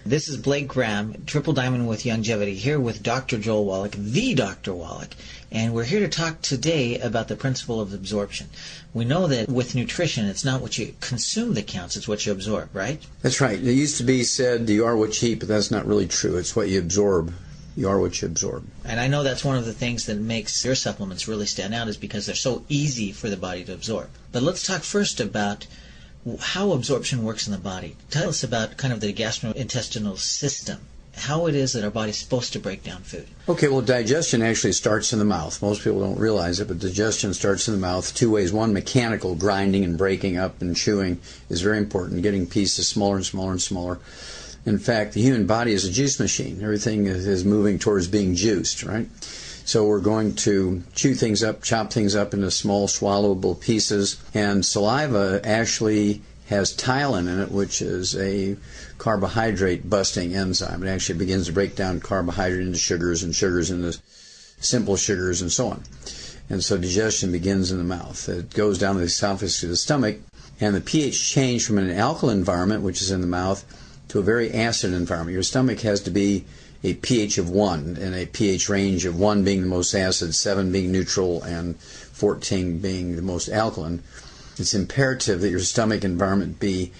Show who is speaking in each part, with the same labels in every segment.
Speaker 1: This is Blake Graham, Triple Diamond with Youngevity, here with Dr. Joel Wallach, the Dr. Wallach, and we're here to talk today about the principle of absorption. We know that with nutrition, it's not what you consume that counts, it's what you absorb, right?
Speaker 2: That's right. It used to be said, you are what you eat, but that's not really true. It's what you absorb. You are what you absorb.
Speaker 1: And I know that's one of the things that makes your supplements really stand out is because they're so easy for the body to absorb. But let's talk first about how absorption works in the body. Tell us about kind of the gastrointestinal system, how it is that our body's supposed to break down food.
Speaker 2: Okay, well, digestion actually starts in the mouth. Most people don't realize it, but digestion starts in the mouth two ways. One, mechanical, grinding and breaking up and chewing is very important, getting pieces smaller and smaller and smaller. In fact, the human body is a juice machine. Everything is moving towards being juiced, right? So we're going to chew things up, chop things up into small swallowable pieces. And saliva actually has ptyalin in it, which is a carbohydrate-busting enzyme. It actually begins to break down carbohydrate into sugars and sugars into simple sugars and so on. And so digestion begins in the mouth. It goes down the esophagus to the stomach, and the pH change from an alkaline environment, which is in the mouth, to a very acid environment. Your stomach has to be a pH of 1, and a pH range of 1 being the most acid, 7 being neutral, and 14 being the most alkaline. It's imperative that your stomach environment be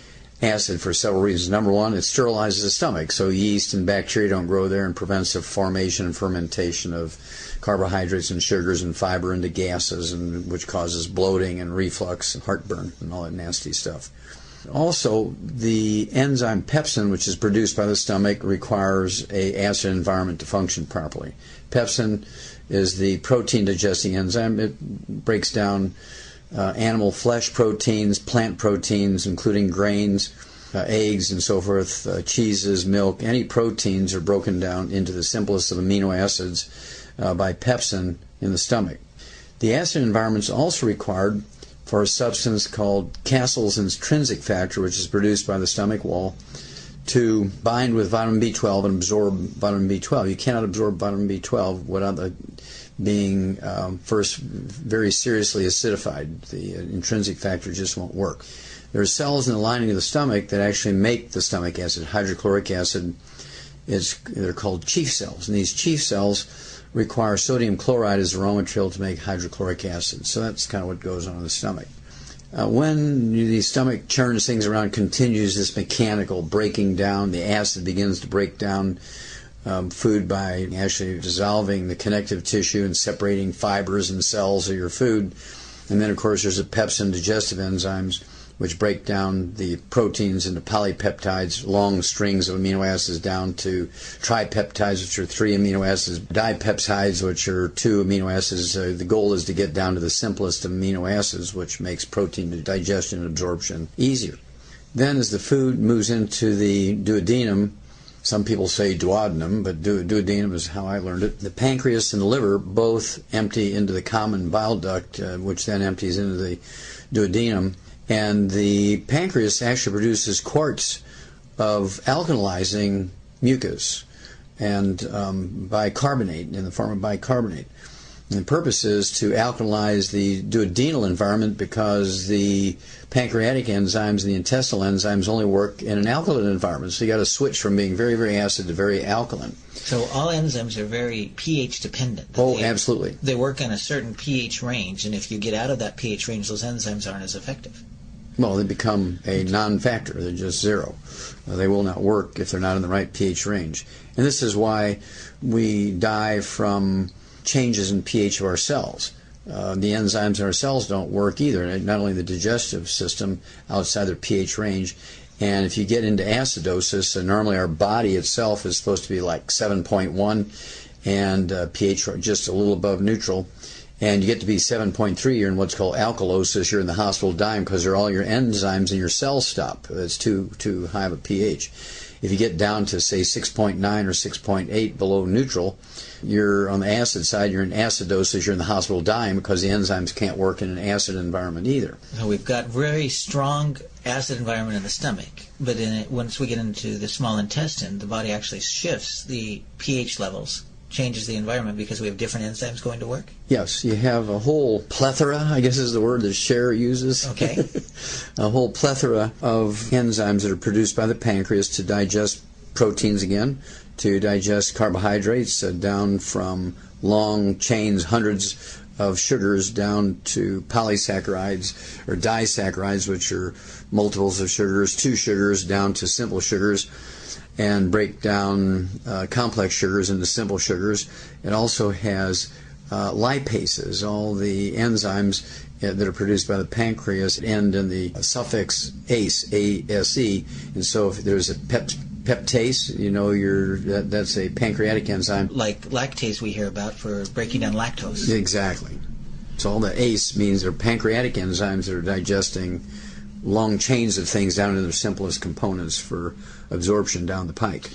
Speaker 2: acid for several reasons. Number one, it sterilizes the stomach, so yeast and bacteria don't grow there and prevents the formation and fermentation of carbohydrates and sugars and fiber into gases, and which causes bloating and reflux and heartburn and all that nasty stuff. Also, the enzyme pepsin, which is produced by the stomach, requires an acid environment to function properly. Pepsin is the protein-digesting enzyme. It breaks down animal flesh proteins, plant proteins, including grains, eggs, and so forth, cheeses, milk. Any proteins are broken down into the simplest of amino acids by pepsin in the stomach. The acid environment is also required for a substance called Castle's intrinsic factor, which is produced by the stomach wall, to bind with vitamin B12 and absorb vitamin B12. You cannot absorb vitamin B12 without being first very seriously acidified. The intrinsic factor just won't work. There are cells in the lining of the stomach that actually make the stomach acid. Hydrochloric acid, they're called chief cells, and these chief cells require sodium chloride as the raw material to make hydrochloric acid. So that's kind of what goes on in the stomach. When the stomach churns things around, continues this mechanical breaking down, the acid begins to break down food by actually dissolving the connective tissue and separating fibers and cells of your food. And then, of course, there's the pepsin digestive enzymes, which break down the proteins into polypeptides, long strings of amino acids, down to tripeptides, which are 3 amino acids, dipeptides, which are 2 amino acids. The goal is to get down to the simplest of amino acids, which makes protein digestion and absorption easier. Then as the food moves into the duodenum, some people say duodenum, but duodenum is how I learned it. The pancreas and the liver both empty into the common bile duct, which then empties into the duodenum. And the pancreas actually produces quarts of alkalizing mucus and bicarbonate, in the form of bicarbonate. And the purpose is to alkalize the duodenal environment because the pancreatic enzymes and the intestinal enzymes only work in an alkaline environment. So you got to switch from being very, very acid to very alkaline.
Speaker 1: So all enzymes are very pH dependent.
Speaker 2: Oh, absolutely.
Speaker 1: They work in a certain pH range, and if you get out of that pH range, those enzymes aren't as effective.
Speaker 2: Well, they become a non-factor. They're just zero. They will not work if they're not in the right pH range. And this is why we die from changes in pH of our cells. The enzymes in our cells don't work either, not only the digestive system outside their pH range. And if you get into acidosis, normally our body itself is supposed to be like 7.1 and pH just a little above neutral. And you get to be 7.3, you're in what's called alkalosis, you're in the hospital dying because all your enzymes in your cells stop. It's too high of a pH. If you get down to, say, 6.9 or 6.8 below neutral, you're on the acid side, you're in acidosis, you're in the hospital dying because the enzymes can't work in an acid environment either.
Speaker 1: So we've got very strong acid environment in the stomach, but once we get into the small intestine, the body actually shifts the pH levels, changes the environment because we have different enzymes going to work?
Speaker 2: Yes, you have a whole plethora, I guess is the word that Cher uses.
Speaker 1: Okay.
Speaker 2: A whole plethora of enzymes that are produced by the pancreas to digest proteins again, to digest carbohydrates down from long chains, hundreds of sugars, down to polysaccharides or disaccharides, which are multiples of sugars, two sugars down to simple sugars, and break down complex sugars into simple sugars. It also has lipases, all the enzymes that are produced by the pancreas end in the suffix ase, A-S-E, and so if there's a peptase, you know, that's a pancreatic enzyme.
Speaker 1: Like lactase we hear about for breaking down lactose.
Speaker 2: Exactly. So all the ACE means they're pancreatic enzymes that are digesting long chains of things down into their simplest components for absorption down the pike.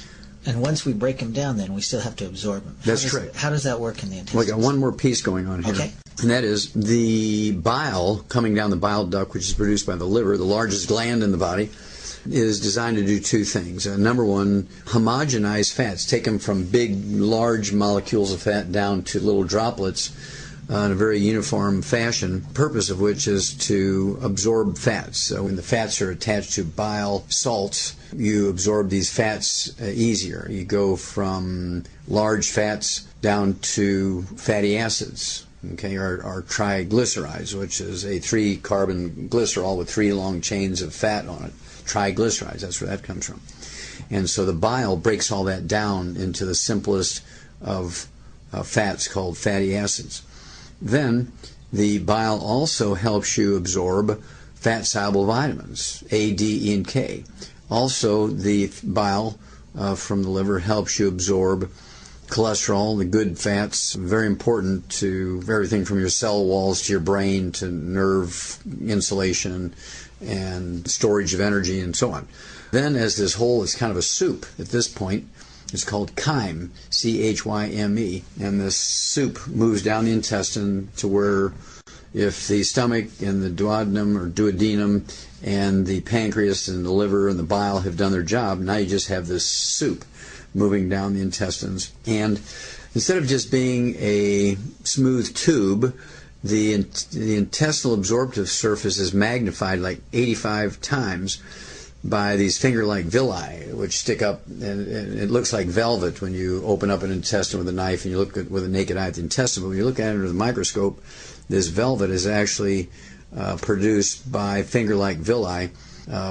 Speaker 1: And once we break them down, then we still have to absorb them.
Speaker 2: That's correct.
Speaker 1: How does that work in the intestines?
Speaker 2: Well, I got one more piece going on here.
Speaker 1: Okay.
Speaker 2: And that is the bile coming down the bile duct, which is produced by the liver, the largest gland in the body, is designed to do two things. Number one, homogenize fats, take them from big, large molecules of fat down to little droplets in a very uniform fashion, purpose of which is to absorb fats. So when the fats are attached to bile salts, you absorb these fats easier. You go from large fats down to fatty acids, okay, or triglycerides, which is a 3-carbon glycerol with 3 long chains of fat on it. Triglycerides, that's where that comes from. And so the bile breaks all that down into the simplest of fats called fatty acids. Then the bile also helps you absorb fat-soluble vitamins, A, D, E, and K. Also, the bile from the liver helps you absorb cholesterol, the good fats, very important to everything from your cell walls to your brain to nerve insulation and storage of energy and so on. Then as this whole is kind of a soup at this point, it's called chyme, C-H-Y-M-E, and this soup moves down the intestine to where if the stomach and the duodenum or duodenum and the pancreas and the liver and the bile have done their job, now you just have this soup moving down the intestines. And instead of just being a smooth tube, the intestinal absorptive surface is magnified like 85 times by these finger-like villi, which stick up, and it looks like velvet when you open up an intestine with a knife and you look at with a naked eye at the intestine. But when you look at it under the microscope, this velvet is actually produced by finger-like villi,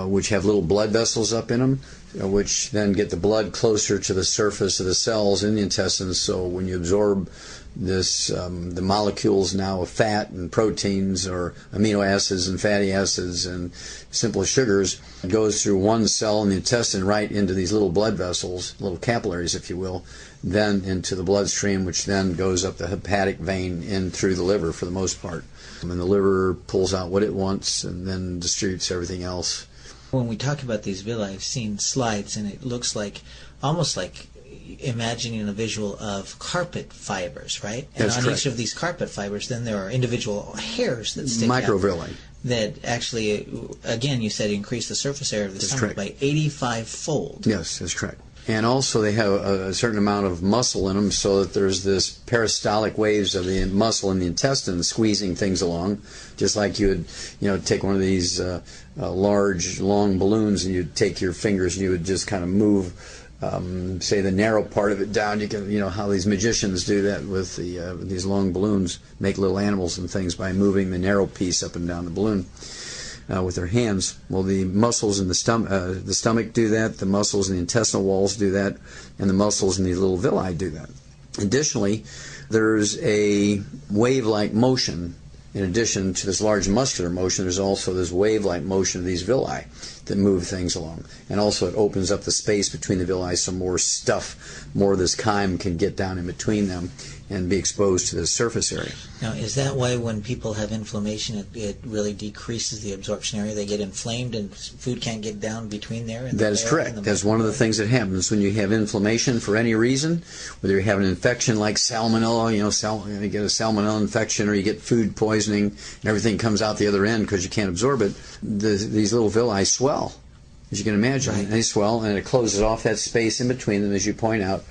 Speaker 2: which have little blood vessels up in them, which then get the blood closer to the surface of the cells in the intestines. So when you absorb this, the molecules now of fat and proteins or amino acids and fatty acids and simple sugars, it goes through one cell in the intestine right into these little blood vessels, little capillaries if you will, then into the bloodstream, which then goes up the hepatic vein in through the liver for the most part. And the liver pulls out what it wants and then distributes everything else.
Speaker 1: When we talk about these villi, I've seen slides and it looks like, almost like imagining a visual of carpet fibers, right? And
Speaker 2: That's
Speaker 1: on
Speaker 2: correct.
Speaker 1: each of these carpet fibers, then there are individual hairs that stick out.
Speaker 2: Microvilli.
Speaker 1: That actually, again, you said increase the surface area of the
Speaker 2: That's
Speaker 1: stomach
Speaker 2: correct.
Speaker 1: by 85-fold.
Speaker 2: Yes, that's correct. And also they have a certain amount of muscle in them so that there's this peristaltic waves of the muscle in the intestine squeezing things along, just like you would take one of these large, long balloons and you'd take your fingers and you would just kind of move, say, the narrow part of it down. You can, how these magicians do that with these long balloons, make little animals and things by moving the narrow piece up and down the balloon. With their hands. Well, the muscles in the stomach do that, the muscles in the intestinal walls do that, and the muscles in these little villi do that. Additionally, there's a wave-like motion. In addition to this large muscular motion, there's also this wave-like motion of these villi that move things along. And also it opens up the space between the villi so more stuff, more of this chyme can get down in between them and be exposed to the surface area.
Speaker 1: Now, is that why when people have inflammation, it really decreases the absorption area? They get inflamed and food can't get down between there?
Speaker 2: That is correct. That's one of the things that happens when you have inflammation for any reason, whether you have an infection like salmonella, you get a salmonella infection, or you get food poisoning and everything comes out the other end because you can't absorb it. These little villi swell, as you can imagine. Right. They swell and it closes off that space in between them, as you point out.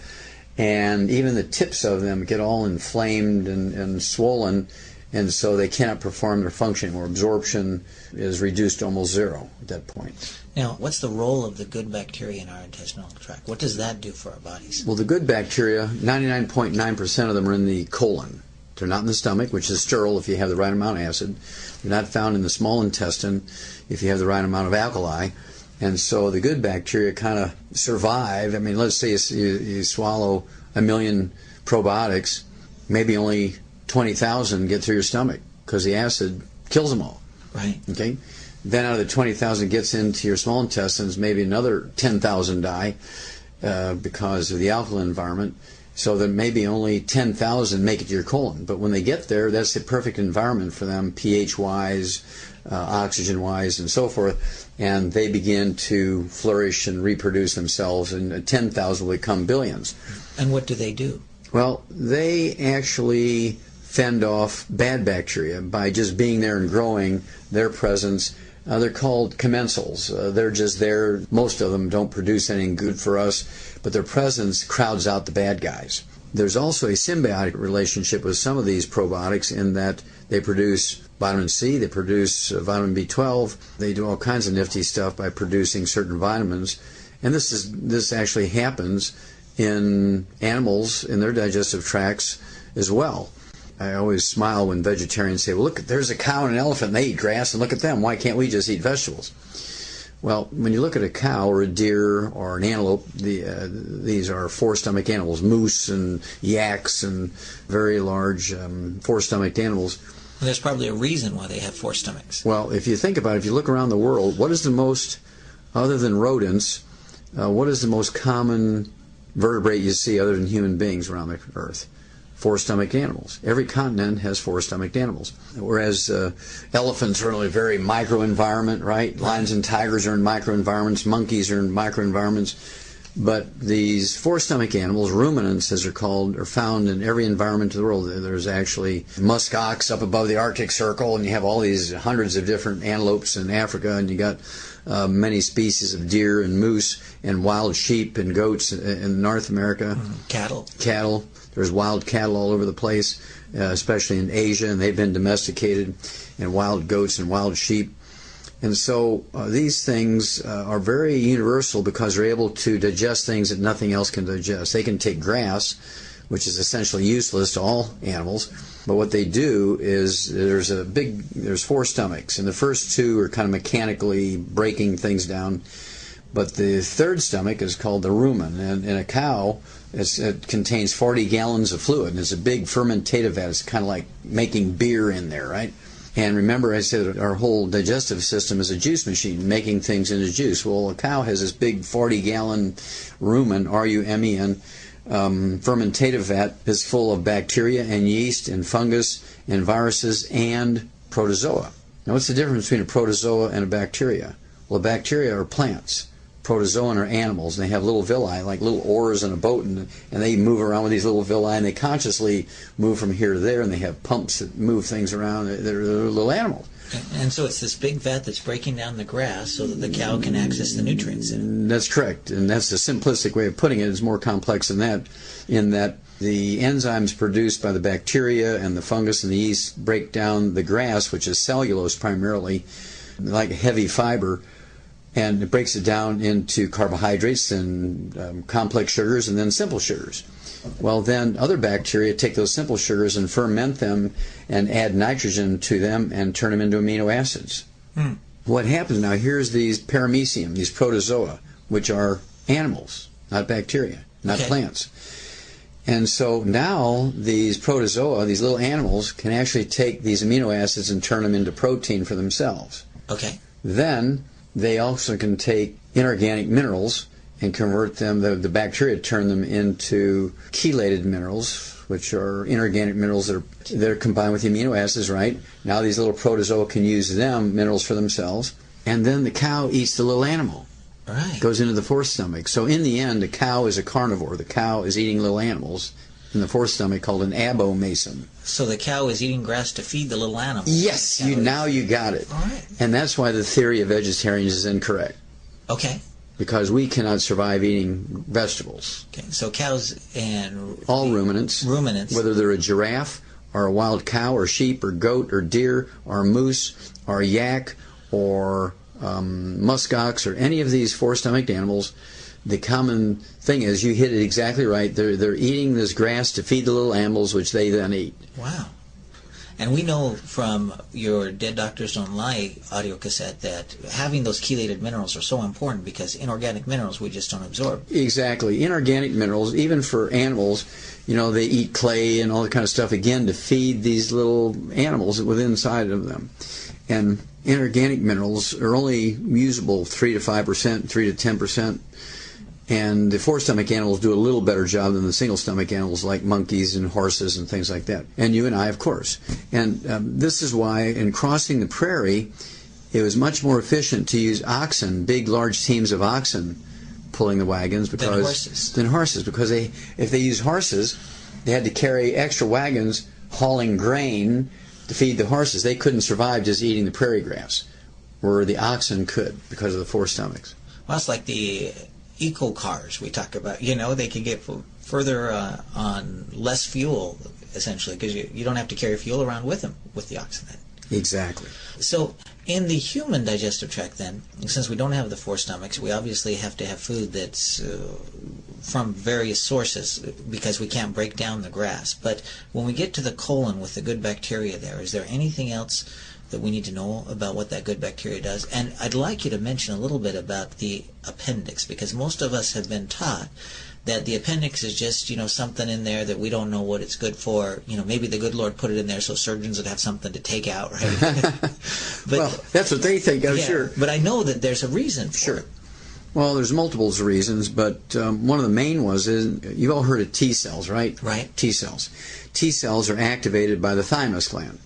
Speaker 2: And even the tips of them get all inflamed and swollen, and so they cannot perform their function anymore. Absorption is reduced to almost zero at that point.
Speaker 1: Now, what's the role of the good bacteria in our intestinal tract? What does that do for our bodies?
Speaker 2: Well, the good bacteria, 99.9% of them are in the colon. They're not in the stomach, which is sterile if you have the right amount of acid. They're not found in the small intestine if you have the right amount of alkali. And so the good bacteria kind of survive. I mean, let's say you swallow 1 million probiotics, maybe only 20,000 get through your stomach because the acid kills them all.
Speaker 1: Right.
Speaker 2: Okay? Then out of the 20,000 gets into your small intestines, maybe another 10,000 die because of the alkaline environment. So that maybe only 10,000 make it to your colon. But when they get there, that's the perfect environment for them, pH-wise, oxygen-wise, and so forth. And they begin to flourish and reproduce themselves, and 10,000 will become billions.
Speaker 1: And what do they do?
Speaker 2: Well, they actually fend off bad bacteria by just being there and growing their presence. They're called commensals. They're just there. Most of them don't produce anything good for us, but their presence crowds out the bad guys. There's also a symbiotic relationship with some of these probiotics in that they produce vitamin C, they produce vitamin B12, they do all kinds of nifty stuff by producing certain vitamins. And this actually happens in animals in their digestive tracts as well. I always smile when vegetarians say, well, look, there's a cow and an elephant, and they eat grass, and look at them. Why can't we just eat vegetables? Well, when you look at a cow or a deer or an antelope, these are four-stomach animals, moose and yaks and very large four-stomached animals.
Speaker 1: Well, there's probably a reason why they have four stomachs.
Speaker 2: Well, if you think about it, if you look around the world, what is the most, other than rodents, what is the most common vertebrate you see other than human beings around the earth? Four-stomached animals. Every continent has four-stomached animals. Whereas elephants are in a very micro-environment, right? Lions and tigers are in micro-environments. Monkeys are in micro-environments. But these four-stomach animals, ruminants as they're called, are found in every environment of the world. There's actually musk ox up above the Arctic Circle, and you have all these hundreds of different antelopes in Africa, and you got many species of deer and moose and wild sheep and goats in North America. Cattle. There's wild cattle all over the place, especially in Asia, and they've been domesticated, and wild goats and wild sheep. And so these things are very universal because they're able to digest things that nothing else can digest. They can take grass, which is essentially useless to all animals, but what they do is there's four stomachs, and the first two are kind of mechanically breaking things down, but the third stomach is called the rumen, and in a cow, it contains 40 gallons of fluid, and it's a big fermentative vat. It's kind of like making beer in there, right? And remember, I said our whole digestive system is a juice machine, making things into juice. Well, a cow has this big 40-gallon rumen, R-U-M-E-N, fermentative vat is full of bacteria and yeast and fungus and viruses and protozoa. Now, what's the difference between a protozoa and a bacteria? Well, a bacteria are plants. Protozoan are animals, and they have little villi, like little oars in a boat, and they move around with these little villi, and they consciously move from here to there, and they have pumps that move things around. They're little animals.
Speaker 1: And so it's this big vat that's breaking down the grass so that the cow can access the nutrients in it.
Speaker 2: That's correct, and that's a simplistic way of putting it. It's more complex than that, in that the enzymes produced by the bacteria and the fungus and the yeast break down the grass, which is cellulose primarily, like heavy fiber, and it breaks it down into carbohydrates and complex sugars and then simple sugars. Well, then other bacteria take those simple sugars and ferment them and add nitrogen to them and turn them into amino acids. What happens now, here's these paramecium, these protozoa, which are animals, not bacteria, not plants. And so now these protozoa, these little animals, can actually take these amino acids and turn them into protein for themselves.
Speaker 1: Okay.
Speaker 2: Then they also can take inorganic minerals and convert them, the bacteria turn them into chelated minerals, which are inorganic minerals that are combined with the amino acids, right? Now these little protozoa can use them, minerals for themselves, and then the cow eats the little animal.
Speaker 1: Right.
Speaker 2: Goes into the fourth stomach. So in the end, the cow is a carnivore. The cow is eating little animals in the fourth stomach called an abomason.
Speaker 1: So the cow is eating grass to feed the little animal.
Speaker 2: Yes, now you got it.
Speaker 1: All right.
Speaker 2: And that's why the theory of vegetarians is incorrect.
Speaker 1: Okay.
Speaker 2: Because we cannot survive eating vegetables.
Speaker 1: Okay. So cows and
Speaker 2: all ruminants,
Speaker 1: whether
Speaker 2: they're a giraffe or a wild cow or sheep or goat or deer or moose or yak or muskox or any of these four-stomached animals, the common thing is, you hit it exactly right. They're eating this grass to feed the little animals, which they then eat.
Speaker 1: Wow. And we know from your Dead Doctors Don't Lie audio cassette that having those chelated minerals are so important, because inorganic minerals we just don't absorb.
Speaker 2: Exactly. Inorganic minerals, even for animals, they eat clay and all that kind of stuff, again, to feed these little animals within inside of them. And inorganic minerals are only usable 3 to 5%, 3 to 10%. And the four-stomach animals do a little better job than the single-stomach animals like monkeys and horses and things like that. And you and I, of course. And this is why in crossing the prairie, it was much more efficient to use oxen, big, large teams of oxen pulling the wagons than horses. Because if they used horses, they had to carry extra wagons hauling grain to feed the horses. They couldn't survive just eating the prairie grass, where the oxen could because of the four stomachs.
Speaker 1: Well, it's like the eco cars we talk about. They can get further on less fuel, essentially, because you don't have to carry fuel around with them with the oxen.
Speaker 2: Exactly.
Speaker 1: So in the human digestive tract, then, since we don't have the four stomachs, we obviously have to have food that's from various sources, because we can't break down the grass. But when we get to the colon with the good bacteria there, is there anything else that we need to know about what that good bacteria does? And I'd like you to mention a little bit about the appendix, because most of us have been taught that the appendix is just, something in there that we don't know what it's good for. Maybe the good Lord put it in there so surgeons would have something to take out, right? But,
Speaker 2: well, that's what they think, I'm sure.
Speaker 1: But I know that there's a reason for it.
Speaker 2: Well, there's multiples of reasons, but one of the main ones is, you've all heard of T cells, right?
Speaker 1: Right.
Speaker 2: T cells. T cells are activated by the thymus gland.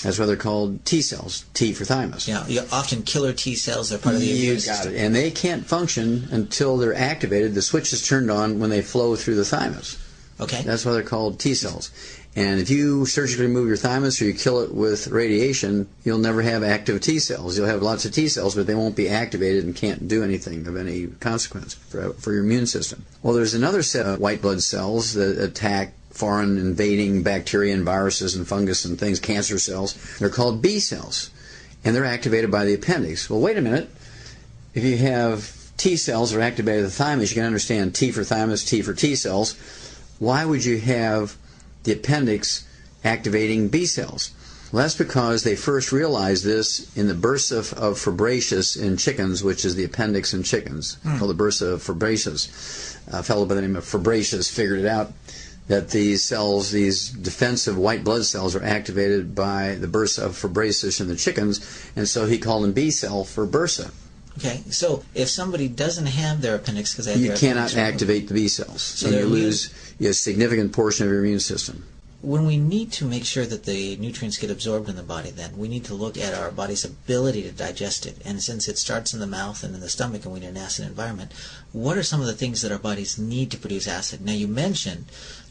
Speaker 2: That's why they're called T cells, T for thymus.
Speaker 1: Yeah, often killer T cells are part of the immune system.
Speaker 2: You got it. And they can't function until they're activated. The switch is turned on when they flow through the thymus.
Speaker 1: Okay.
Speaker 2: That's why they're called T cells. And if you surgically remove your thymus or you kill it with radiation, you'll never have active T cells. You'll have lots of T cells, but they won't be activated and can't do anything of any consequence for your immune system. Well, there's another set of white blood cells that attack foreign invading bacteria and viruses and fungus and things, cancer cells. They're called B cells, and they're activated by the appendix. Well, wait a minute. If you have T cells that are activated at the thymus, you can understand T for thymus, T for T cells. Why would you have the appendix activating B cells? Well, that's because they first realized this in the bursa of Fabricius in chickens, which is the appendix in chickens, called the bursa of Fabricius. A fellow by the name of Fabricius figured it out, that these cells, these defensive white blood cells, are activated by the bursa of Fabricius in the chickens, and so he called them B cell for bursa.
Speaker 1: Okay, so if somebody doesn't have their appendix because they have
Speaker 2: you cannot activate the B cells, so and you lose a significant portion of your immune system.
Speaker 1: When we need to make sure that the nutrients get absorbed in the body, then we need to look at our body's ability to digest it. And since it starts in the mouth and in the stomach, and we need an acid environment, what are some of the things that our bodies need to produce acid? Now, you mentioned,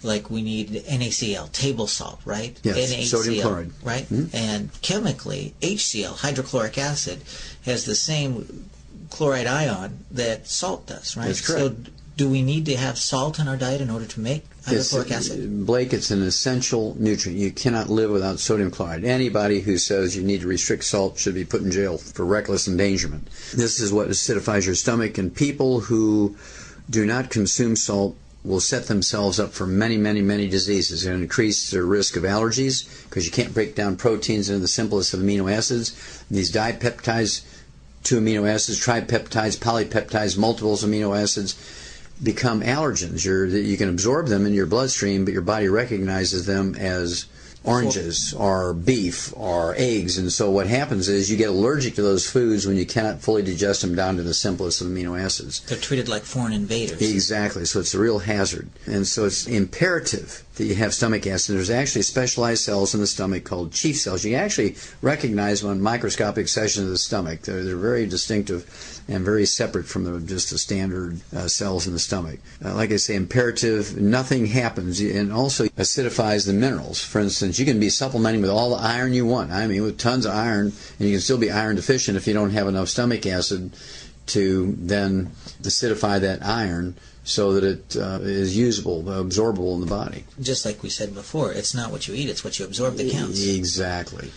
Speaker 1: like, we need NaCl, table salt, right?
Speaker 2: Yes,
Speaker 1: NaCl,
Speaker 2: sodium chloride.
Speaker 1: Right? Mm-hmm. And chemically, HCl, hydrochloric acid, has the same chloride ion that salt does, right?
Speaker 2: That's correct.
Speaker 1: So do we need to have salt in our diet in order to make hydrochloric acid?
Speaker 2: Blake, it's an essential nutrient. You cannot live without sodium chloride. Anybody who says you need to restrict salt should be put in jail for reckless endangerment. This is what acidifies your stomach, and people who do not consume salt will set themselves up for many, many, many diseases and increase their risk of allergies because you can't break down proteins into the simplest of amino acids. These dipeptides, 2 amino acids, tripeptides, polypeptides, multiples amino acids, become allergens. You can absorb them in your bloodstream, but your body recognizes them as oranges or beef or eggs, and so what happens is you get allergic to those foods when you cannot fully digest them down to the simplest of amino acids.
Speaker 1: They're treated like foreign invaders.
Speaker 2: Exactly, so it's a real hazard. And so it's imperative that you have stomach acid. There's actually specialized cells in the stomach called chief cells. You can actually recognize them on microscopic sections of the stomach. They're very distinctive and very separate from just the standard cells in the stomach. Like I say, imperative, nothing happens, and also acidifies the minerals. For instance, you can be supplementing with all the iron you want. I mean, with tons of iron, and you can still be iron deficient if you don't have enough stomach acid to then acidify that iron so that it is usable, absorbable in the body.
Speaker 1: Just like we said before, it's not what you eat, it's what you absorb that counts.
Speaker 2: Exactly.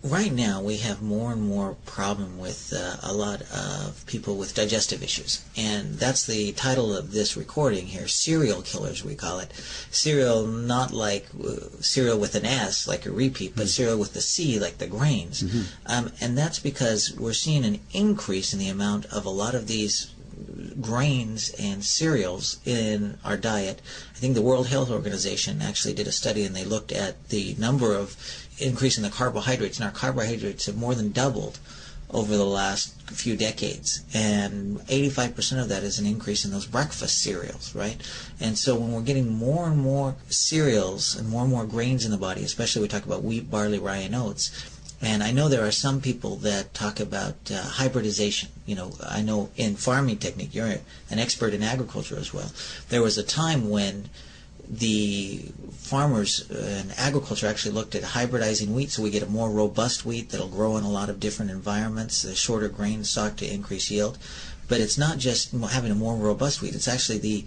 Speaker 1: Right now, we have more and more problem with a lot of people with digestive issues, and that's the title of this recording here, Cerial Killers, we call it. Cereal, not like cereal with an S, like a repeat, but cereal with the C, like the grains. And that's because we're seeing an increase in the amount of a lot of these grains and cereals in our diet. I think the World Health Organization actually did a study, and they looked at the number of increase in the carbohydrates, and our carbohydrates have more than doubled over the last few decades, and 85% of that is an increase in those breakfast cereals, right? And so when we're getting more and more cereals and more grains in the body, especially we talk about wheat, barley, rye, and oats, and I know there are some people that talk about hybridization. You know, I know in farming technique, you're an expert in agriculture as well. There was a time when the farmers in agriculture actually looked at hybridizing wheat, so we get a more robust wheat that'll grow in a lot of different environments, a shorter grain stock to increase yield. But it's not just having a more robust wheat, it's actually the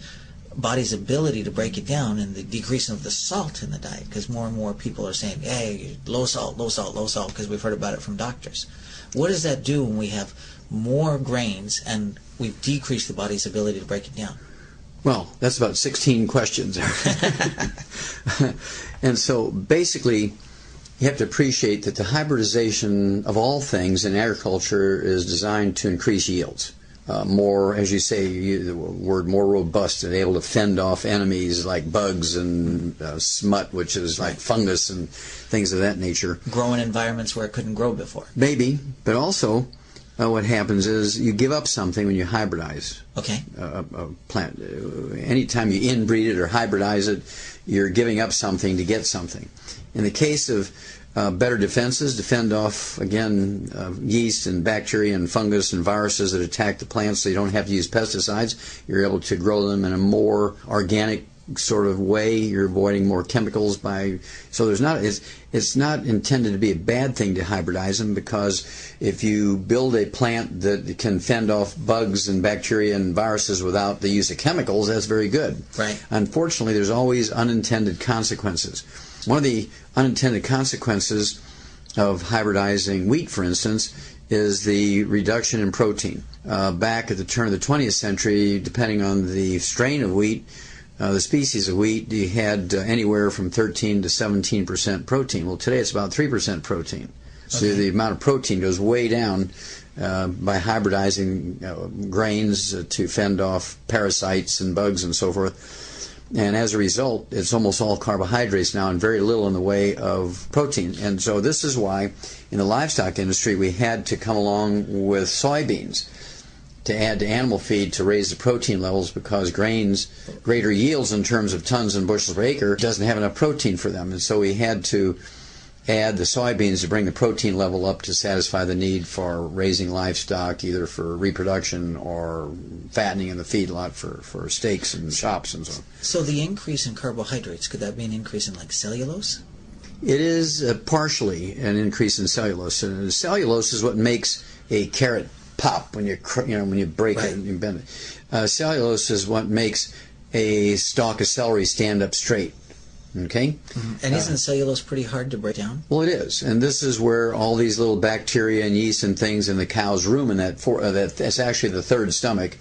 Speaker 1: body's ability to break it down and the decrease of the salt in the diet, because more and more people are saying, hey, low salt, low salt, low salt, because we've heard about it from doctors. What does that do when we have more grains and we've decreased the body's ability to break it down?
Speaker 2: Well, that's about 16 questions. And so basically, you have to appreciate that the hybridization of all things in agriculture is designed to increase yields. More, as you say, the word more robust and able to fend off enemies like bugs and smut, which is like fungus and things of that nature.
Speaker 1: Grow in environments where it couldn't grow before.
Speaker 2: Maybe, but also what happens is you give up something when you hybridize a plant. Anytime you inbreed it or hybridize it, you're giving up something to get something. In the case of better defenses to fend off, again, yeast and bacteria and fungus and viruses that attack the plants, so you don't have to use pesticides, you're able to grow them in a more organic sort of way. You're avoiding more chemicals so it's not intended to be a bad thing to hybridize them, because if you build a plant that can fend off bugs and bacteria and viruses without the use of chemicals, that's very good.
Speaker 1: Right.
Speaker 2: Unfortunately, there's always unintended consequences. One of the unintended consequences of hybridizing wheat, for instance, is the reduction in protein. Back at the turn of the 20th century, depending on the strain of wheat, the species of wheat, you had anywhere from 13 to 17% protein. Well, today it's about 3% protein. So the amount of protein goes way down by hybridizing grains to fend off parasites and bugs and so forth. And as a result, it's almost all carbohydrates now and very little in the way of protein. And so this is why in the livestock industry we had to come along with soybeans to add to animal feed to raise the protein levels, because grains, greater yields in terms of tons and bushels per acre, doesn't have enough protein for them. And so we had to add the soybeans to bring the protein level up to satisfy the need for raising livestock, either for reproduction or fattening in the feedlot for steaks and chops and so on.
Speaker 1: So the increase in carbohydrates, could that be an increase in like cellulose?
Speaker 2: It is partially an increase in cellulose. And cellulose is what makes a carrot pop when you break it and you bend it. Cellulose is what makes a stalk of celery stand up straight. Okay?
Speaker 1: Mm-hmm. And isn't cellulose pretty hard to break down?
Speaker 2: Well, it is. And this is where all these little bacteria and yeast and things in the cow's rumen, that's actually the third stomach,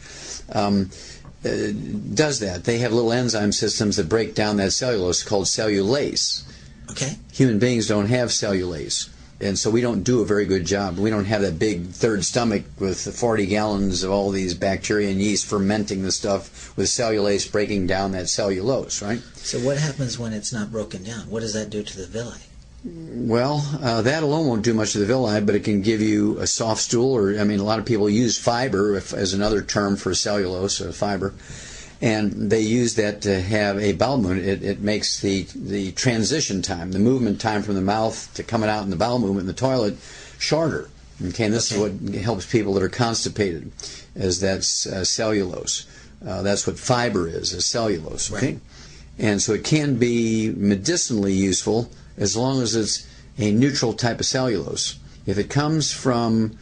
Speaker 2: does that. They have little enzyme systems that break down that cellulose called cellulase.
Speaker 1: Okay.
Speaker 2: Human beings don't have cellulase. And so we don't do a very good job. We don't have that big third stomach with 40 gallons of all these bacteria and yeast fermenting the stuff with cellulase breaking down that cellulose, right?
Speaker 1: So what happens when it's not broken down? What does that do to the villi?
Speaker 2: Well, that alone won't do much to the villi, but it can give you a soft stool, or, a lot of people use fiber as another term for cellulose, fiber. And they use that to have a bowel movement. It makes the transition time, the movement time from the mouth to coming out in the bowel movement in the toilet, shorter. Okay, and this is what helps people that are constipated, as that's cellulose. That's what fiber is cellulose. Okay,
Speaker 1: right.
Speaker 2: And so it can be medicinally useful as long as it's a neutral type of cellulose. If it comes from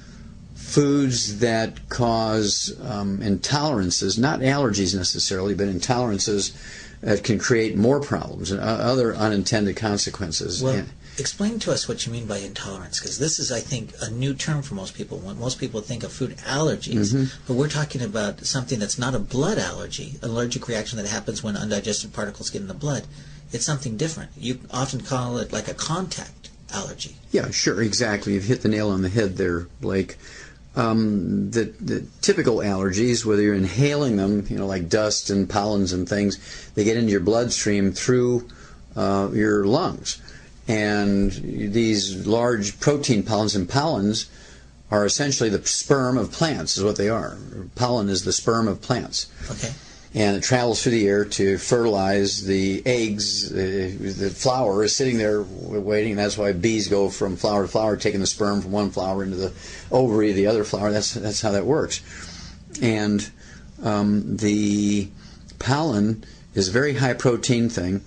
Speaker 2: foods that cause intolerances, not allergies necessarily, but intolerances that can create more problems and other unintended consequences.
Speaker 1: Well, explain to us what you mean by intolerance, because this is, I think, a new term for most people. When most people think of food allergies, but we're talking about something that's not a blood allergy, an allergic reaction that happens when undigested particles get in the blood. It's something different. You often call it like a contact allergy.
Speaker 2: Yeah, sure, exactly. You've hit the nail on the head there, Blake. The typical allergies, whether you're inhaling them, like dust and pollens and things, they get into your bloodstream through your lungs. And these large protein pollens, and pollens are essentially the sperm of plants, is what they are. Pollen is the sperm of plants.
Speaker 1: Okay.
Speaker 2: And it travels through the air to fertilize the eggs. The flower is sitting there waiting. That's why bees go from flower to flower, taking the sperm from one flower into the ovary of the other flower. That's how that works. And the pollen is a very high protein thing,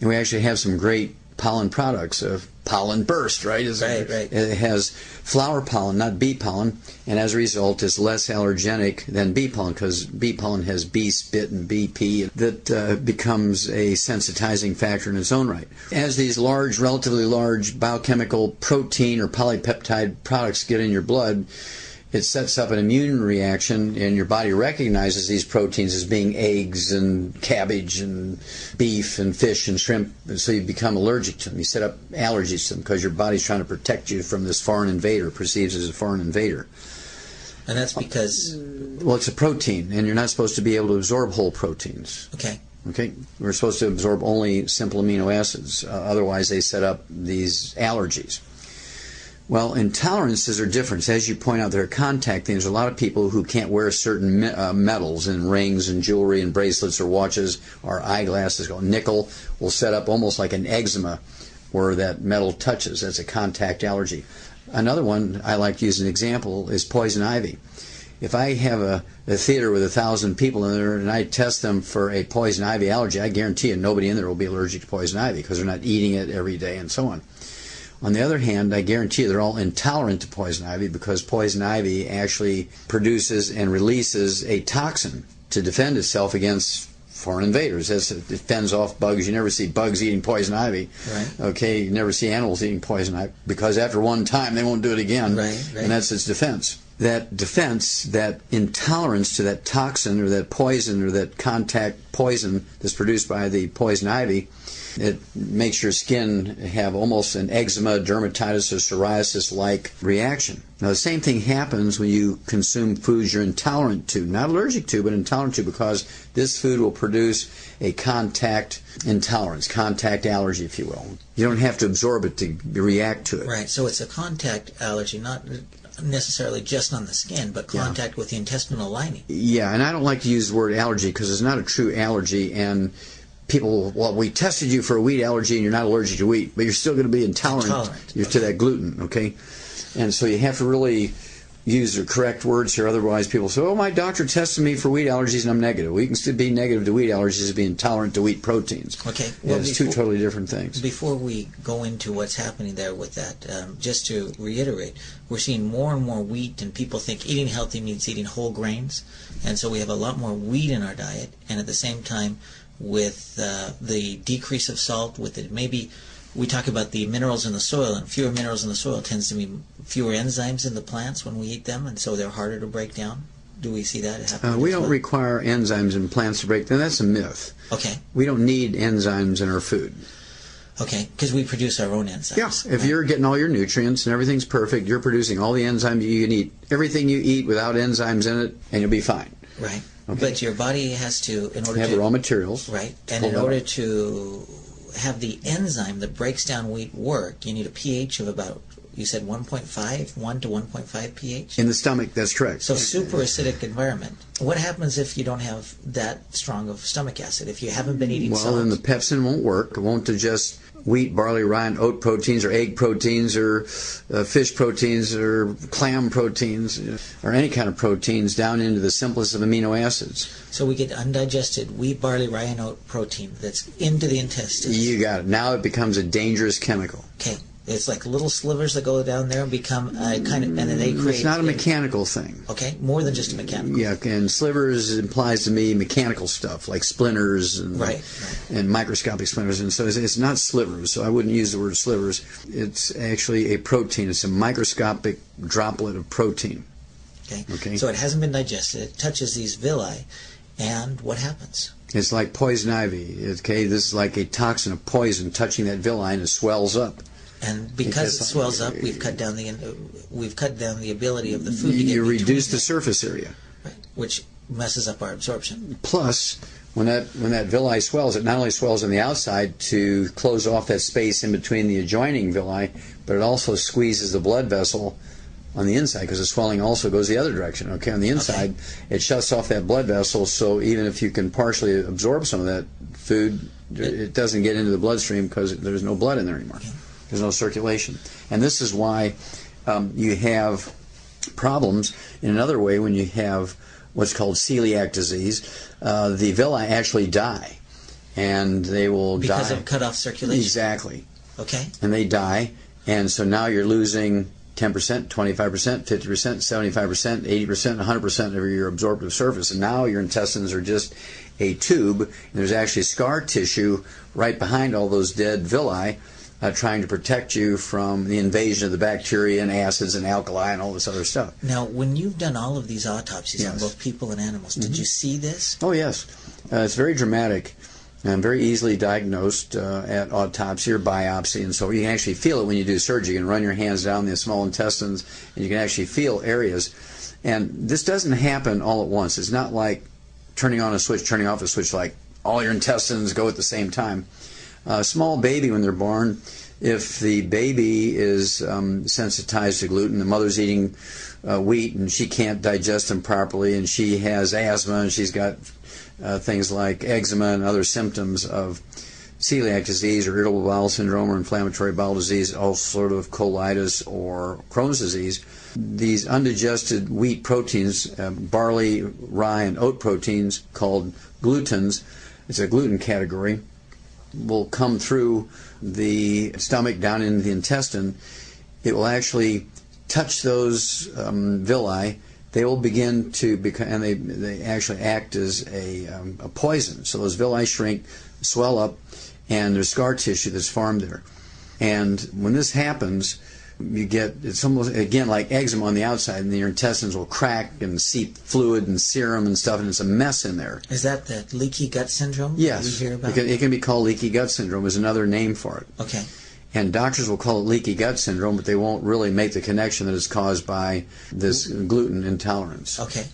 Speaker 2: and we actually have some great pollen products. Pollen burst, right?
Speaker 1: Right.
Speaker 2: It has flower pollen, not bee pollen, and as a result is less allergenic than bee pollen, because bee pollen has bee spit and bee pee that becomes a sensitizing factor in its own right. As these relatively large biochemical protein or polypeptide products get in your blood, it sets up an immune reaction, and your body recognizes these proteins as being eggs and cabbage and beef and fish and shrimp, and so you become allergic to them. You set up allergies to them because your body's trying to protect you from this foreign invader, perceived as a foreign invader.
Speaker 1: And that's because...
Speaker 2: Well, it's a protein, and you're not supposed to be able to absorb whole proteins. Okay? We're supposed to absorb only simple amino acids. Otherwise, they set up these allergies. Well, intolerances are different. As you point out, there are contact things. There's a lot of people who can't wear certain metals and rings and jewelry and bracelets or watches or eyeglasses. Nickel will set up almost like an eczema where that metal touches. That's a contact allergy. Another one I like to use as an example is poison ivy. If I have a theater with 1,000 people in there and I test them for a poison ivy allergy, I guarantee you nobody in there will be allergic to poison ivy because they're not eating it every day and so on. On the other hand, I guarantee you they're all intolerant to poison ivy because poison ivy actually produces and releases a toxin to defend itself against foreign invaders. It fends off bugs. You never see bugs eating poison ivy.
Speaker 1: Right.
Speaker 2: Okay, you never see animals eating poison ivy because after one time they won't do it again.
Speaker 1: Right.
Speaker 2: And that's its defense. That defense, that intolerance to that toxin or that poison or that contact poison that's produced by the poison ivy, it makes your skin have almost an eczema, dermatitis, or psoriasis-like reaction. Now, the same thing happens when you consume foods you're intolerant to, not allergic to, but intolerant to, because this food will produce a contact intolerance, contact allergy, if you will. You don't have to absorb it to react to it.
Speaker 1: Right, so it's a contact allergy, not necessarily just on the skin, but contact with the intestinal lining.
Speaker 2: Yeah, and I don't like to use the word allergy because it's not a true allergy, and people, well, we tested you for a wheat allergy and you're not allergic to wheat, but you're still going to be intolerant. To that gluten, okay? And so you have to really use the correct words here, otherwise people say, oh, my doctor tested me for wheat allergies and I'm negative. We can still be negative to wheat allergies and be intolerant to wheat proteins.
Speaker 1: Okay.
Speaker 2: Well, it's two totally different things.
Speaker 1: Before we go into what's happening there with that, just to reiterate, we're seeing more and more wheat, and people think eating healthy means eating whole grains, and so we have a lot more wheat in our diet, and at the same time, with the decrease of salt, with it, maybe we talk about the minerals in the soil, and fewer minerals in the soil tends to mean fewer enzymes in the plants when we eat them, and so they're harder to break down. Do we see that happen?
Speaker 2: We don't require enzymes in plants to break down. That's a myth.
Speaker 1: Okay. We
Speaker 2: don't need enzymes in our food.
Speaker 1: Okay, because we produce our own enzymes.
Speaker 2: Yeah, if you're getting all your nutrients and everything's perfect, you're producing all the enzymes you can eat. Everything you eat without enzymes in it, and you'll be fine.
Speaker 1: Right. Okay. But your body has to, in order
Speaker 2: have
Speaker 1: to
Speaker 2: the raw materials.
Speaker 1: Right. And in order to have the enzyme that breaks down wheat work, you need a pH of about, you said 1.5, 1 to 1.5 pH?
Speaker 2: In the stomach, that's correct.
Speaker 1: So super acidic environment. What happens if you don't have that strong of stomach acid, if you haven't been eating salt?
Speaker 2: Well, then the pepsin won't work. It won't digest wheat, barley, rye, and oat proteins, or egg proteins, or fish proteins, or clam proteins, or any kind of proteins down into the simplest of amino acids.
Speaker 1: So we get undigested wheat, barley, rye, and oat protein that's into the intestines.
Speaker 2: You got it. Now it becomes a dangerous chemical.
Speaker 1: Okay. It's like little slivers that go down there and become kind of, and then they create.
Speaker 2: It's not a mechanical thing.
Speaker 1: Okay, more than just a mechanical.
Speaker 2: Yeah, and slivers implies to me mechanical stuff like splinters and and microscopic splinters, and so it's not slivers. So I wouldn't use the word slivers. It's actually a protein. It's a microscopic droplet of protein.
Speaker 1: Okay. So it hasn't been digested. It touches these villi, and what happens?
Speaker 2: It's like poison ivy. Okay, this is like a toxin of poison touching that villi, and it swells up.
Speaker 1: And because it swells up, we've cut down the ability of the food to get
Speaker 2: you reduce the surface area,
Speaker 1: which messes up our absorption.
Speaker 2: Plus, when that villi swells, it not only swells on the outside to close off that space in between the adjoining villi, but it also squeezes the blood vessel on the inside, because the swelling also goes the other direction. Okay, on the inside, it shuts off that blood vessel, so even if you can partially absorb some of that food, it doesn't get into the bloodstream because there's no blood in there anymore. There's no circulation. And this is why you have problems in another way when you have what's called celiac disease. The villi actually die, and they will die.
Speaker 1: Because of cut off circulation?
Speaker 2: Exactly.
Speaker 1: Okay.
Speaker 2: And they die, and so now you're losing 10%, 25%, 50%, 75%, 80%, 100% of your absorptive surface. And now your intestines are just a tube, and there's actually scar tissue right behind all those dead villi, trying to protect you from the invasion of the bacteria and acids and alkali and all this other stuff.
Speaker 1: Now, when you've done all of these autopsies on both people and animals, did you see this?
Speaker 2: Oh, yes. It's very dramatic and very easily diagnosed at autopsy or biopsy, and so you can actually feel it when you do surgery. You can run your hands down the small intestines, and you can actually feel areas. And this doesn't happen all at once. It's not like turning on a switch, turning off a switch, like all your intestines go at the same time. A small baby, when they're born, if the baby is sensitized to gluten, the mother's eating wheat and she can't digest them properly, and she has asthma, and she's got things like eczema and other symptoms of celiac disease or irritable bowel syndrome or inflammatory bowel disease, all sort of colitis or Crohn's disease. These undigested wheat proteins, barley, rye, and oat proteins called glutens, it's a gluten category, will come through the stomach down into the intestine. It will actually touch those villi. They will begin to become, and they actually act as a poison. So those villi shrink, swell up, and there's scar tissue that's formed there. And when this happens, you get, it's almost, again, like eczema on the outside, and your intestines will crack and seep fluid and serum and stuff, and it's a mess in there.
Speaker 1: Is that the leaky gut syndrome?
Speaker 2: Yes.
Speaker 1: That we hear about?
Speaker 2: It can be called leaky gut syndrome, is another name for it.
Speaker 1: Okay.
Speaker 2: And doctors will call it leaky gut syndrome, but they won't really make the connection that it's caused by this gluten intolerance.
Speaker 1: Okay.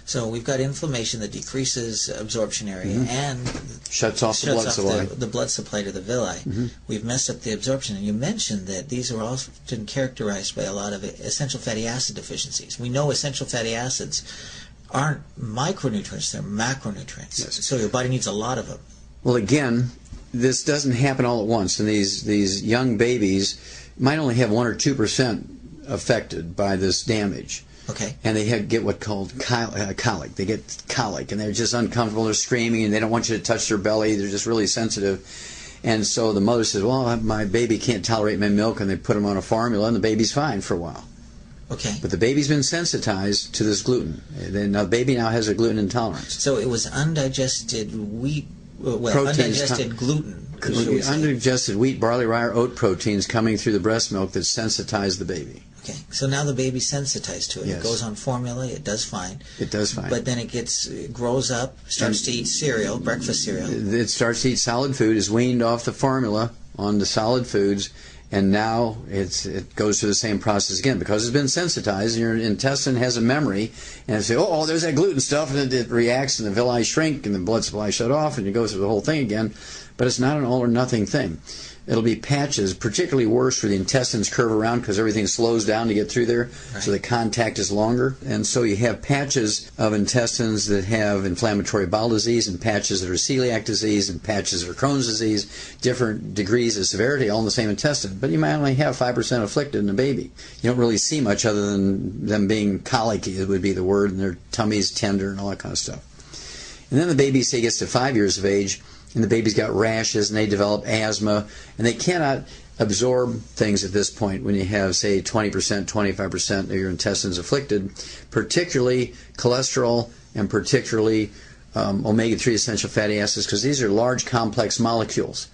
Speaker 1: So we've got inflammation that decreases absorption area and
Speaker 2: shuts off the blood supply.
Speaker 1: The blood supply to the villi. We've messed up the absorption. And you mentioned that these are often characterized by a lot of essential fatty acid deficiencies. We know essential fatty acids aren't micronutrients, they're macronutrients.
Speaker 2: Yes.
Speaker 1: So your body needs a lot of them.
Speaker 2: Well, again, this doesn't happen all at once. And these young babies might only have 1 or 2% affected by this damage.
Speaker 1: Okay.
Speaker 2: And they get what's called colic. They get colic, and they're just uncomfortable. They're screaming, and they don't want you to touch their belly. They're just really sensitive. And so the mother says, well, my baby can't tolerate my milk, and they put them on a formula, and the baby's fine for a while.
Speaker 1: Okay.
Speaker 2: But the baby's been sensitized to this gluten. Now the baby now has a gluten intolerance.
Speaker 1: So it was undigested wheat, undigested gluten.
Speaker 2: Undigested wheat, barley, rye, or oat proteins coming through the breast milk that sensitized the baby.
Speaker 1: Okay, so now the baby's sensitized to it.
Speaker 2: Yes.
Speaker 1: It goes on formula. It does fine.
Speaker 2: It does fine.
Speaker 1: But then it grows up, starts to eat cereal, breakfast cereal.
Speaker 2: It starts to eat solid food, is weaned off the formula onto solid foods, and now it goes through the same process again because it's been sensitized. And your intestine has a memory, and it says, oh, there's that gluten stuff, and it reacts, and the villi shrink, and the blood supply shut off, and you go through the whole thing again. But it's not an all or nothing thing. It'll be patches, particularly worse where the intestines curve around because everything slows down to get through there, so the contact is longer. And so you have patches of intestines that have inflammatory bowel disease, and patches that are celiac disease, and patches that are Crohn's disease, different degrees of severity, all in the same intestine. But you might only have 5% afflicted in a baby. You don't really see much other than them being colicky, it would be the word, and their tummy's tender and all that kind of stuff. And then the baby, say, gets to 5 years of age, and the baby's got rashes, and they develop asthma, and they cannot absorb things at this point when you have, say, 20%, 25% of your intestines afflicted, particularly cholesterol and particularly omega-3 essential fatty acids, because these are large, complex molecules,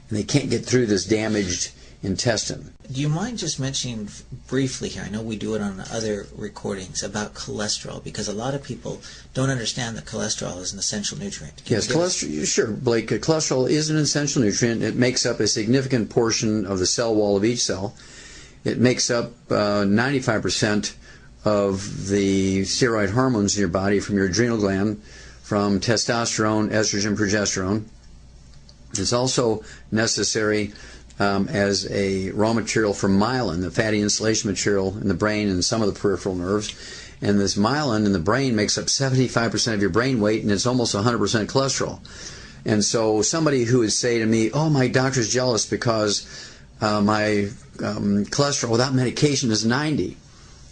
Speaker 2: and they can't get through this damaged intestine.
Speaker 1: Do you mind just mentioning briefly here, I know we do it on other recordings, about cholesterol, because a lot of people don't understand that cholesterol is an essential nutrient.
Speaker 2: Yes, cholesterol, sure, Blake. Cholesterol is an essential nutrient. It makes up a significant portion of the cell wall of each cell. It makes up 95% of the steroid hormones in your body, from your adrenal gland, from testosterone, estrogen, progesterone. It's also necessary as a raw material for myelin, the fatty insulation material in the brain and some of the peripheral nerves. And this myelin in the brain makes up 75% of your brain weight, and it's almost 100% cholesterol. And so somebody who would say to me, oh, my doctor's jealous because my cholesterol without medication is 90.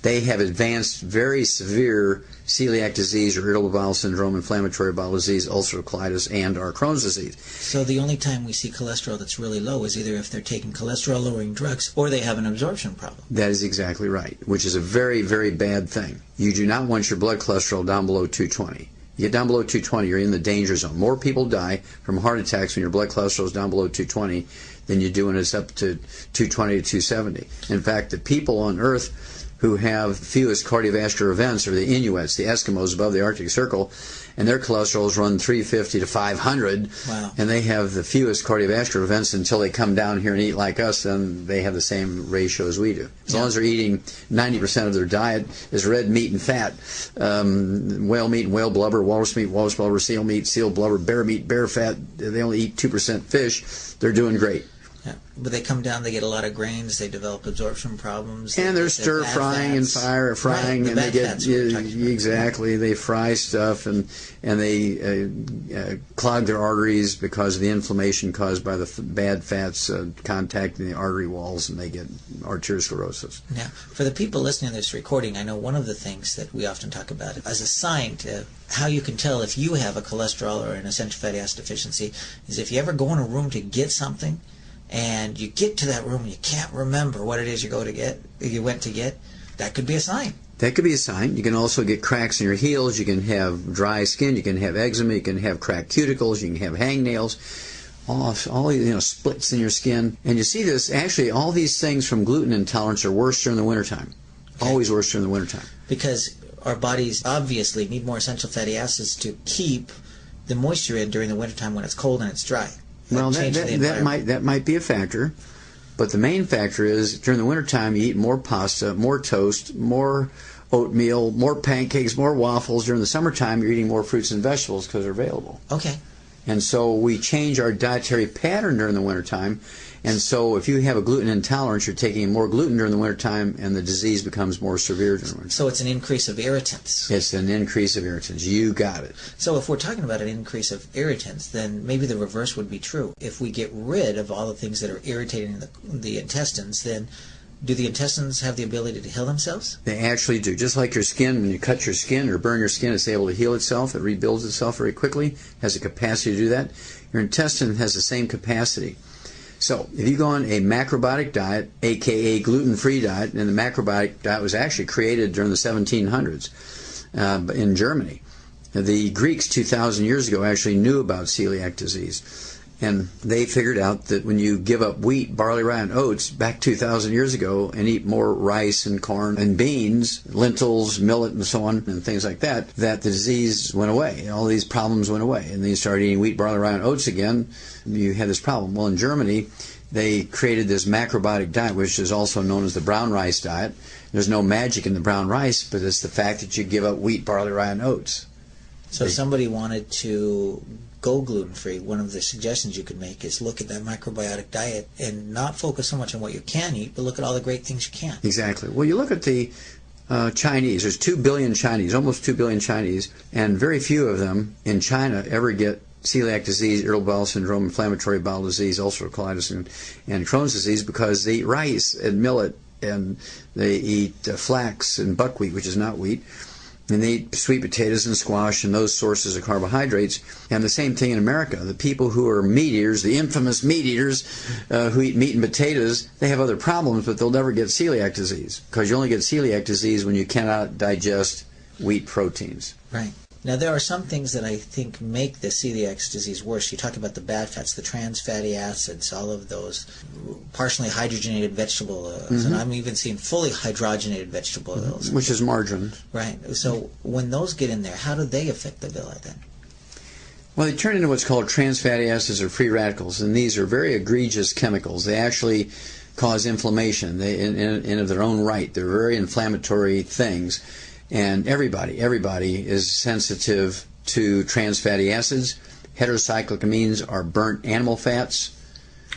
Speaker 2: They have advanced, very severe celiac disease or irritable bowel syndrome, inflammatory bowel disease, ulcerative colitis, and or Crohn's disease.
Speaker 1: So the only time we see cholesterol that's really low is either if they're taking cholesterol-lowering drugs or they have an absorption problem.
Speaker 2: That is exactly right, which is a very, very bad thing. You do not want your blood cholesterol down below 220. You get down below 220, you're in the danger zone. More people die from heart attacks when your blood cholesterol is down below 220 than you do when it's up to 220 to 270. In fact, the people on Earth who have fewest cardiovascular events are the Inuits, the Eskimos above the Arctic Circle, and their cholesterols run 350 to 500,
Speaker 1: wow.
Speaker 2: And they have the fewest cardiovascular events until they come down here and eat like us, then they have the same ratio as we do. As long as they're eating 90% of their diet is red meat and fat, whale meat and whale blubber, walrus meat, walrus blubber, seal meat, seal blubber, bear meat, bear fat, they only eat 2% fish, they're doing great.
Speaker 1: Yeah. But they come down, they get a lot of grains, they develop absorption problems.
Speaker 2: And they're stir frying and frying,
Speaker 1: right,
Speaker 2: and they get exactly. They fry stuff and they clog their arteries because of the inflammation caused by the bad fats contacting the artery walls, and they get arteriosclerosis.
Speaker 1: Now, for the people listening to this recording, I know one of the things that we often talk about as a sign to how you can tell if you have a cholesterol or an essential fatty acid deficiency is if you ever go in a room to get something, and you get to that room and you can't remember what it is you went to get, that could be a sign.
Speaker 2: That could be a sign. You can also get cracks in your heels. You can have dry skin. You can have eczema. You can have cracked cuticles. You can have hangnails. All splits in your skin. And you see this, actually, all these things from gluten intolerance are worse during the wintertime. Okay. Always worse during the wintertime.
Speaker 1: Because our bodies obviously need more essential fatty acids to keep the moisture in during the wintertime when it's cold and it's dry.
Speaker 2: Well, that might be a factor, but the main factor is during the wintertime you eat more pasta, more toast, more oatmeal, more pancakes, more waffles. During the summertime you're eating more fruits and vegetables because they're available.
Speaker 1: Okay.
Speaker 2: And so we change our dietary pattern during the wintertime. And so if you have a gluten intolerance, you're taking more gluten during the wintertime, and the disease becomes more severe during the winter.
Speaker 1: So it's an increase of irritants.
Speaker 2: It's an increase of irritants. You got it.
Speaker 1: So if we're talking about an increase of irritants, then maybe the reverse would be true. If we get rid of all the things that are irritating the intestines, then do the intestines have the ability to heal themselves?
Speaker 2: They actually do. Just like your skin, when you cut your skin or burn your skin, it's able to heal itself. It rebuilds itself very quickly, has the capacity to do that. Your intestine has the same capacity. So if you go on a macrobiotic diet, aka gluten-free diet, and the macrobiotic diet was actually created during the 1700s in Germany. The Greeks 2,000 years ago actually knew about celiac disease. And they figured out that when you give up wheat, barley, rye, and oats back 2,000 years ago and eat more rice and corn and beans, lentils, millet, and so on, and things like that, that the disease went away. All these problems went away. And then you started eating wheat, barley, rye, and oats again, you had this problem. Well, in Germany, they created this macrobiotic diet, which is also known as the brown rice diet. There's no magic in the brown rice, but it's the fact that you give up wheat, barley, rye, and oats.
Speaker 1: So if somebody wanted to go gluten-free, one of the suggestions you could make is look at that macrobiotic diet and not focus so much on what you can eat, but look at all the great things you can.
Speaker 2: Exactly. Well, you look at the Chinese. There's 2 billion Chinese, almost 2 billion Chinese, and very few of them in China ever get celiac disease, irritable bowel syndrome, inflammatory bowel disease, ulcerative colitis, and Crohn's disease because they eat rice and millet, and they eat flax and buckwheat, which is not wheat, And they eat sweet potatoes and squash and those sources of carbohydrates. And the same thing in America. The people who are meat eaters, the infamous meat eaters who eat meat and potatoes, they have other problems, but they'll never get celiac disease, because you only get celiac disease when you cannot digest wheat proteins.
Speaker 1: Right. Now, there are some things that I think make the celiac disease worse. You talk about the bad fats, the trans fatty acids, all of those partially hydrogenated vegetable oils, and I'm even seeing fully hydrogenated vegetable oils.
Speaker 2: Which is margarine.
Speaker 1: Right. So when those get in there, how do they affect the villi then?
Speaker 2: Well, they turn into what's called trans fatty acids or free radicals, and these are very egregious chemicals. They actually cause inflammation in of their own right. They're very inflammatory things. And everybody is sensitive to trans fatty acids. Heterocyclic amines are burnt animal fats.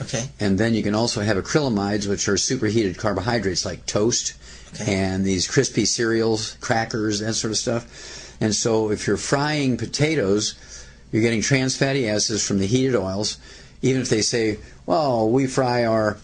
Speaker 1: Okay.
Speaker 2: And then you can also have acrylamides, which are superheated carbohydrates like toast and these crispy cereals, crackers, that sort of stuff. And so if you're frying potatoes, you're getting trans fatty acids from the heated oils. Even if they say, well, we fry our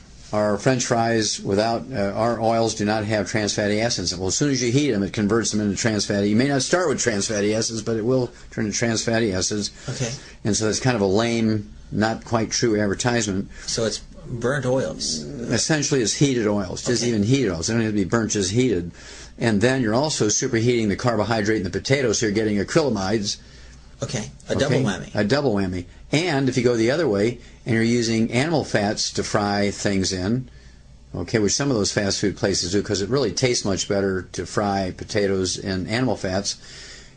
Speaker 2: French fries without, our oils do not have trans fatty acids. Well, as soon as you heat them, it converts them into trans fatty. You may not start with trans fatty acids, but it will turn into trans fatty acids.
Speaker 1: Okay.
Speaker 2: And so that's kind of a lame, not quite true advertisement.
Speaker 1: So it's burnt oils.
Speaker 2: Essentially, it's heated oils, just even heated oils. They don't have to be burnt, just heated. And then you're also superheating the carbohydrate in the potato, so you're getting acrylamides.
Speaker 1: Okay, double whammy.
Speaker 2: A double whammy. And if you go the other way and you're using animal fats to fry things in, okay, which some of those fast food places do because it really tastes much better to fry potatoes in animal fats,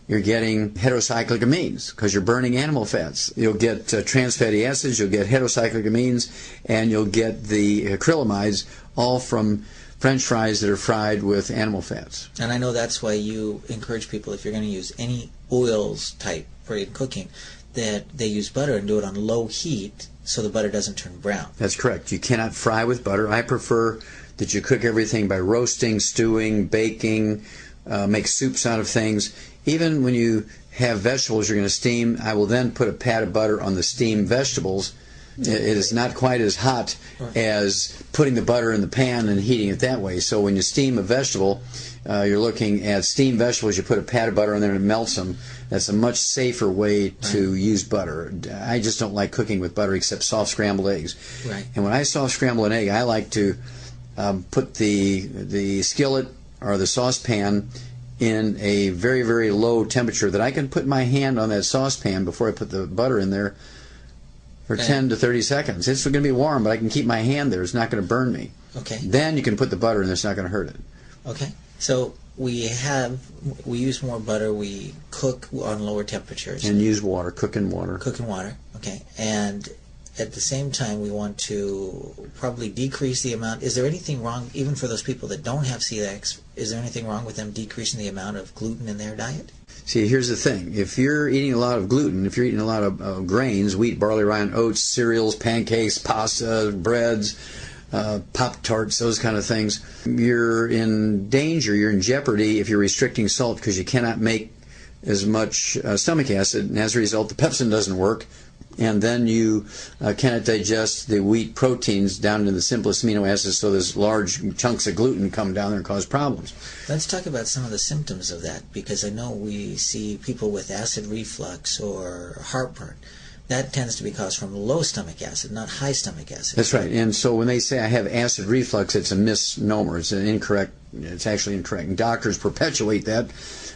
Speaker 2: you're getting heterocyclic amines because you're burning animal fats. You'll get trans fatty acids, you'll get heterocyclic amines, and you'll get the acrylamides, all from French fries that are fried with animal fats.
Speaker 1: And I know that's why you encourage people, if you're going to use any oils type for in cooking, that they use butter and do it on low heat so the butter doesn't turn brown.
Speaker 2: That's correct. You cannot fry with butter. I prefer that you cook everything by roasting, stewing, baking, make soups out of things. Even when you have vegetables you're going to steam, I will then put a pat of butter on the steamed vegetables. It is not quite as hot as putting the butter in the pan and heating it that way. So when you steam a vegetable, you're looking at steamed vegetables, you put a pat of butter on there and it melts them. That's a much safer way to use butter. I just don't like cooking with butter except soft scrambled eggs.
Speaker 1: Right.
Speaker 2: And when I soft scramble an egg, I like to put the skillet or the saucepan in a very, very low temperature that I can put my hand on that saucepan before I put the butter in there for 10 to 30 seconds. It's going to be warm, but I can keep my hand there. It's not going to burn me.
Speaker 1: Okay.
Speaker 2: Then you can put the butter in there. It's not going to hurt it.
Speaker 1: Okay. So we use more butter. We cook on lower temperatures.
Speaker 2: And use water. Cook in water.
Speaker 1: Cook in water. Okay. And at the same time, we want to probably decrease the amount. Is there anything wrong, even for those people that don't have celiac, is there anything wrong with them decreasing the amount of gluten in their diet?
Speaker 2: See, here's the thing. If you're eating a lot of gluten, if you're eating a lot of grains, wheat, barley, rye, and oats, cereals, pancakes, pasta, breads, Pop-Tarts, those kind of things, you're in danger, you're in jeopardy if you're restricting salt because you cannot make as much stomach acid, and as a result, the pepsin doesn't work, and then you cannot digest the wheat proteins down into the simplest amino acids, so those large chunks of gluten come down there and cause problems.
Speaker 1: Let's talk about some of the symptoms of that, because I know we see people with acid reflux or heartburn. That tends to be caused from low stomach acid, not high stomach acid.
Speaker 2: That's right. And so when they say I have acid reflux, it's a misnomer. It's actually incorrect. And doctors perpetuate that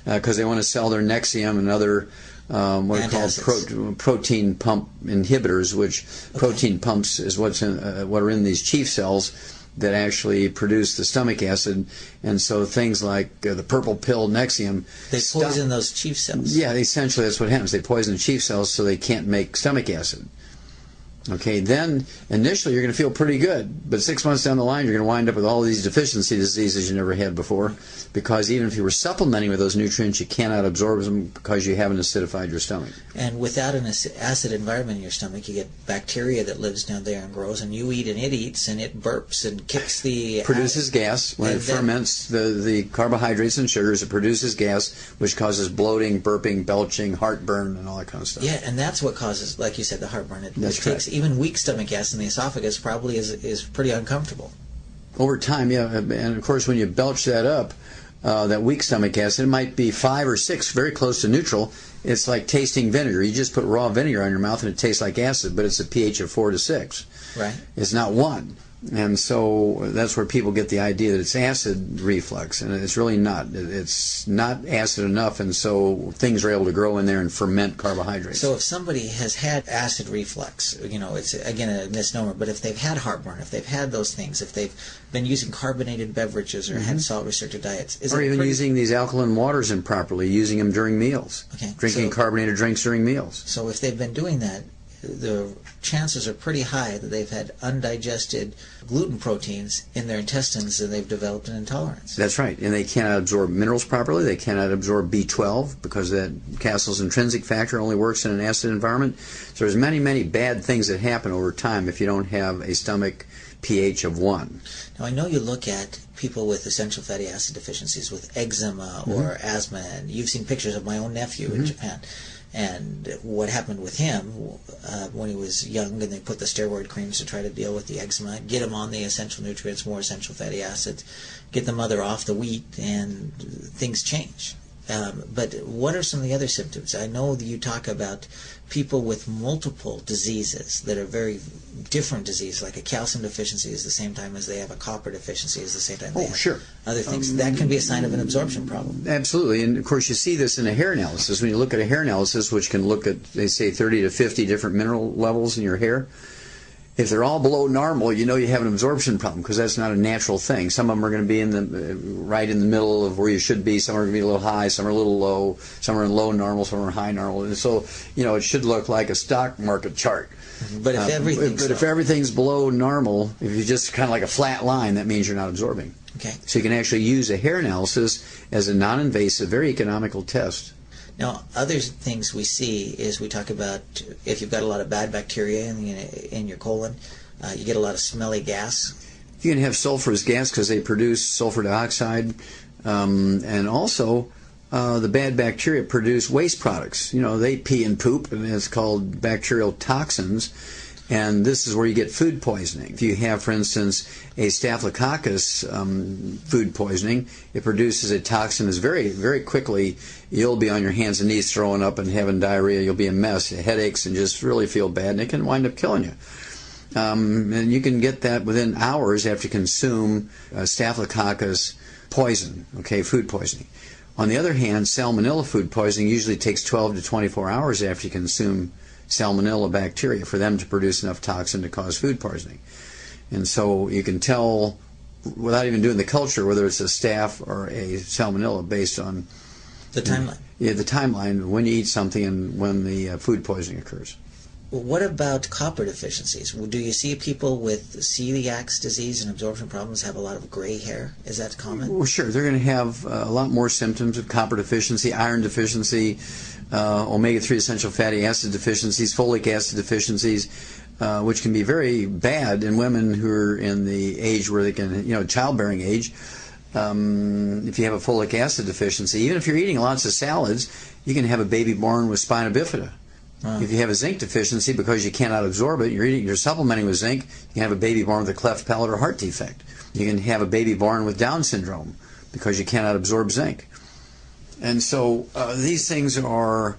Speaker 2: because they want to sell their Nexium and other what are called protein pump inhibitors, which protein pumps is what are in these chief cells that actually produce the stomach acid. And so things like the purple pill Nexium,
Speaker 1: they poison those chief cells.
Speaker 2: Yeah, essentially that's what happens. They poison the chief cells so they can't make stomach acid. Okay, then initially you're going to feel pretty good, but 6 months down the line you're going to wind up with all these deficiency diseases you never had before, because even if you were supplementing with those nutrients, you cannot absorb them because you haven't acidified your stomach.
Speaker 1: And without an acid environment in your stomach, you get bacteria that lives down there and grows, and you eat and it eats, and it burps and kicks the...
Speaker 2: Produces gas. When it ferments the carbohydrates and sugars, it produces gas, which causes bloating, burping, belching, heartburn, and all that kind of stuff.
Speaker 1: Yeah, and that's what causes, like you said, the heartburn.
Speaker 2: That's correct.
Speaker 1: Even weak stomach acid in the esophagus probably is pretty uncomfortable.
Speaker 2: Over time, yeah, and of course when you belch that up, that weak stomach acid, it might be 5 or 6, very close to neutral. It's like tasting vinegar. You just put raw vinegar on your mouth and it tastes like acid, but it's a pH of 4 to 6.
Speaker 1: Right.
Speaker 2: It's not 1. And so that's where people get the idea that it's acid reflux, and it's really not. It's not acid enough, and so things are able to grow in there and ferment carbohydrates.
Speaker 1: So if somebody has had acid reflux, it's again a misnomer, but if they've had heartburn, if they've had those things, if they've been using carbonated beverages or had salt-restricted diets,
Speaker 2: or even using these alkaline waters improperly, using them during meals, drinking carbonated drinks during meals.
Speaker 1: So if they've been doing that, the chances are pretty high that they've had undigested gluten proteins in their intestines and they've developed an intolerance.
Speaker 2: That's right. And they cannot absorb minerals properly. They cannot absorb B12 because that Castle's intrinsic factor only works in an acid environment. So there's many, many bad things that happen over time if you don't have a stomach pH of 1.
Speaker 1: Now, I know you look at people with essential fatty acid deficiencies with eczema or asthma, and you've seen pictures of my own nephew in Japan. And what happened with him when he was young, and they put the steroid creams to try to deal with the eczema, get him on the essential nutrients, more essential fatty acids, get the mother off the wheat, and things change. But what are some of the other symptoms? I know that you talk about people with multiple diseases that are very different diseases, like a calcium deficiency is the same time as they have a copper deficiency is the same time they have other things. That can be a sign of an absorption problem.
Speaker 2: Absolutely. And of course you see this in a hair analysis. When you look at a hair analysis, which can look at, they say, 30 to 50 different mineral levels in your hair, if they're all below normal, you know you have an absorption problem because that's not a natural thing. Some of them are going to be in the right in the middle of where you should be. Some are going to be a little high. Some are a little low. Some are in low normal. Some are high normal. And so, it should look like a stock market chart.
Speaker 1: But if
Speaker 2: everything's below normal, if you're just kind of like a flat line, that means you're not absorbing.
Speaker 1: Okay.
Speaker 2: So you can actually use a hair analysis as a non-invasive, very economical test.
Speaker 1: Now, other things we see is we talk about if you've got a lot of bad bacteria in your colon, you get a lot of smelly gas.
Speaker 2: You can have sulfurous gas because they produce sulfur dioxide, and also the bad bacteria produce waste products. They pee and poop, and it's called bacterial toxins. And this is where you get food poisoning. If you have, for instance, a staphylococcus food poisoning, it produces a toxin that's very, very quickly, you'll be on your hands and knees throwing up and having diarrhea. You'll be a mess, headaches, and just really feel bad, and it can wind up killing you. And you can get that within hours after you consume staphylococcus poison, food poisoning. On the other hand, salmonella food poisoning usually takes 12 to 24 hours after you consume salmonella bacteria for them to produce enough toxin to cause food poisoning. And so you can tell without even doing the culture whether it's a staph or a salmonella based on
Speaker 1: the timeline.
Speaker 2: The timeline when you eat something and when the food poisoning occurs.
Speaker 1: What about copper deficiencies? Do you see people with celiac disease and absorption problems have a lot of gray hair? Is that common?
Speaker 2: Well, sure. They're going to have a lot more symptoms of copper deficiency, iron deficiency, omega-3 essential fatty acid deficiencies, folic acid deficiencies, which can be very bad in women who are in the age where they can, childbearing age. If you have a folic acid deficiency, even if you're eating lots of salads, you can have a baby born with spina bifida. If you have a zinc deficiency because you cannot absorb it, you're supplementing with zinc, you can have a baby born with a cleft palate or heart defect. You can have a baby born with Down syndrome because you cannot absorb zinc. And so these things are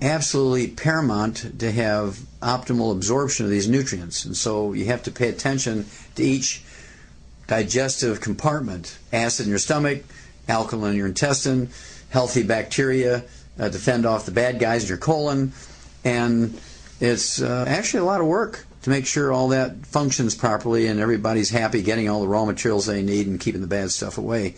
Speaker 2: absolutely paramount to have optimal absorption of these nutrients. And so you have to pay attention to each digestive compartment: acid in your stomach, alkaline in your intestine, healthy bacteria to fend off the bad guys in your colon. And it's actually a lot of work to make sure all that functions properly and everybody's happy getting all the raw materials they need and keeping the bad stuff away.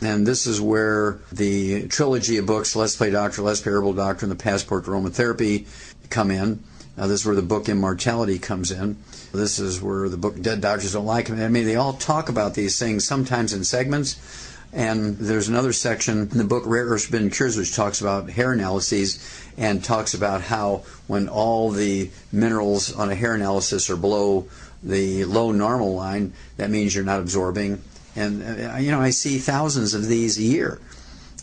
Speaker 2: And this is where the trilogy of books, Let's Play Doctor, Let's Play Herbal Doctor, and the Passport to Aromatherapy come in. This is where the book Immortality comes in. This is where the book Dead Doctors Don't Like Them. I mean, they all talk about these things sometimes in segments. And there's another section in the book Rare Earths Forbidden Cures which talks about hair analyses and talks about how when all the minerals on a hair analysis are below the low normal line, that means you're not absorbing. And I see thousands of these a year.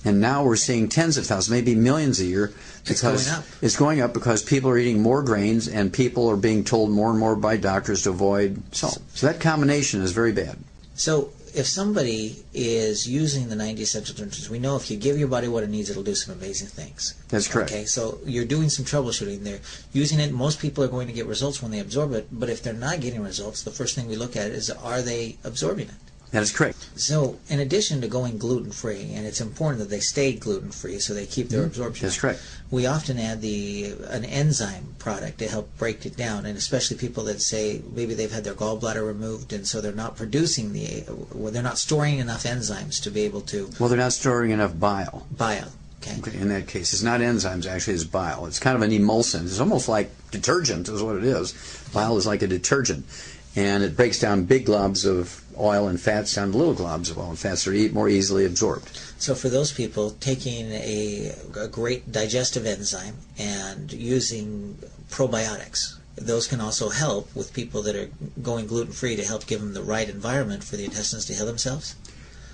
Speaker 2: And now we're seeing tens of thousands, maybe millions a year. Because it's going up because people are eating more grains and people are being told more and more by doctors to avoid salt. So that combination is very bad.
Speaker 1: So if somebody is using the 90 essential nutrients, we know if you give your body what it needs, it'll do some amazing things.
Speaker 2: That's correct.
Speaker 1: Okay, so you're doing some troubleshooting there. Using it, most people are going to get results when they absorb it, but if they're not getting results, the first thing we look at is, are they absorbing it?
Speaker 2: That is correct.
Speaker 1: So, in addition to going gluten-free, and it's important that they stay gluten-free so they keep their absorption.
Speaker 2: That's correct.
Speaker 1: We often add an enzyme product to help break it down, and especially people that say maybe they've had their gallbladder removed, and so they're not producing they're not storing enough enzymes to be able to.
Speaker 2: Well, they're not storing enough bile.
Speaker 1: Bile. Okay.
Speaker 2: In that case, it's not enzymes, actually, it's bile. It's kind of an emulsant. It's almost like detergent is what it is. Bile is like a detergent. And it breaks down big globs of oil and fats down to little globs of oil and fats that are more easily absorbed.
Speaker 1: So for those people, taking a great digestive enzyme and using probiotics, those can also help with people that are going gluten-free to help give them the right environment for the intestines to heal themselves?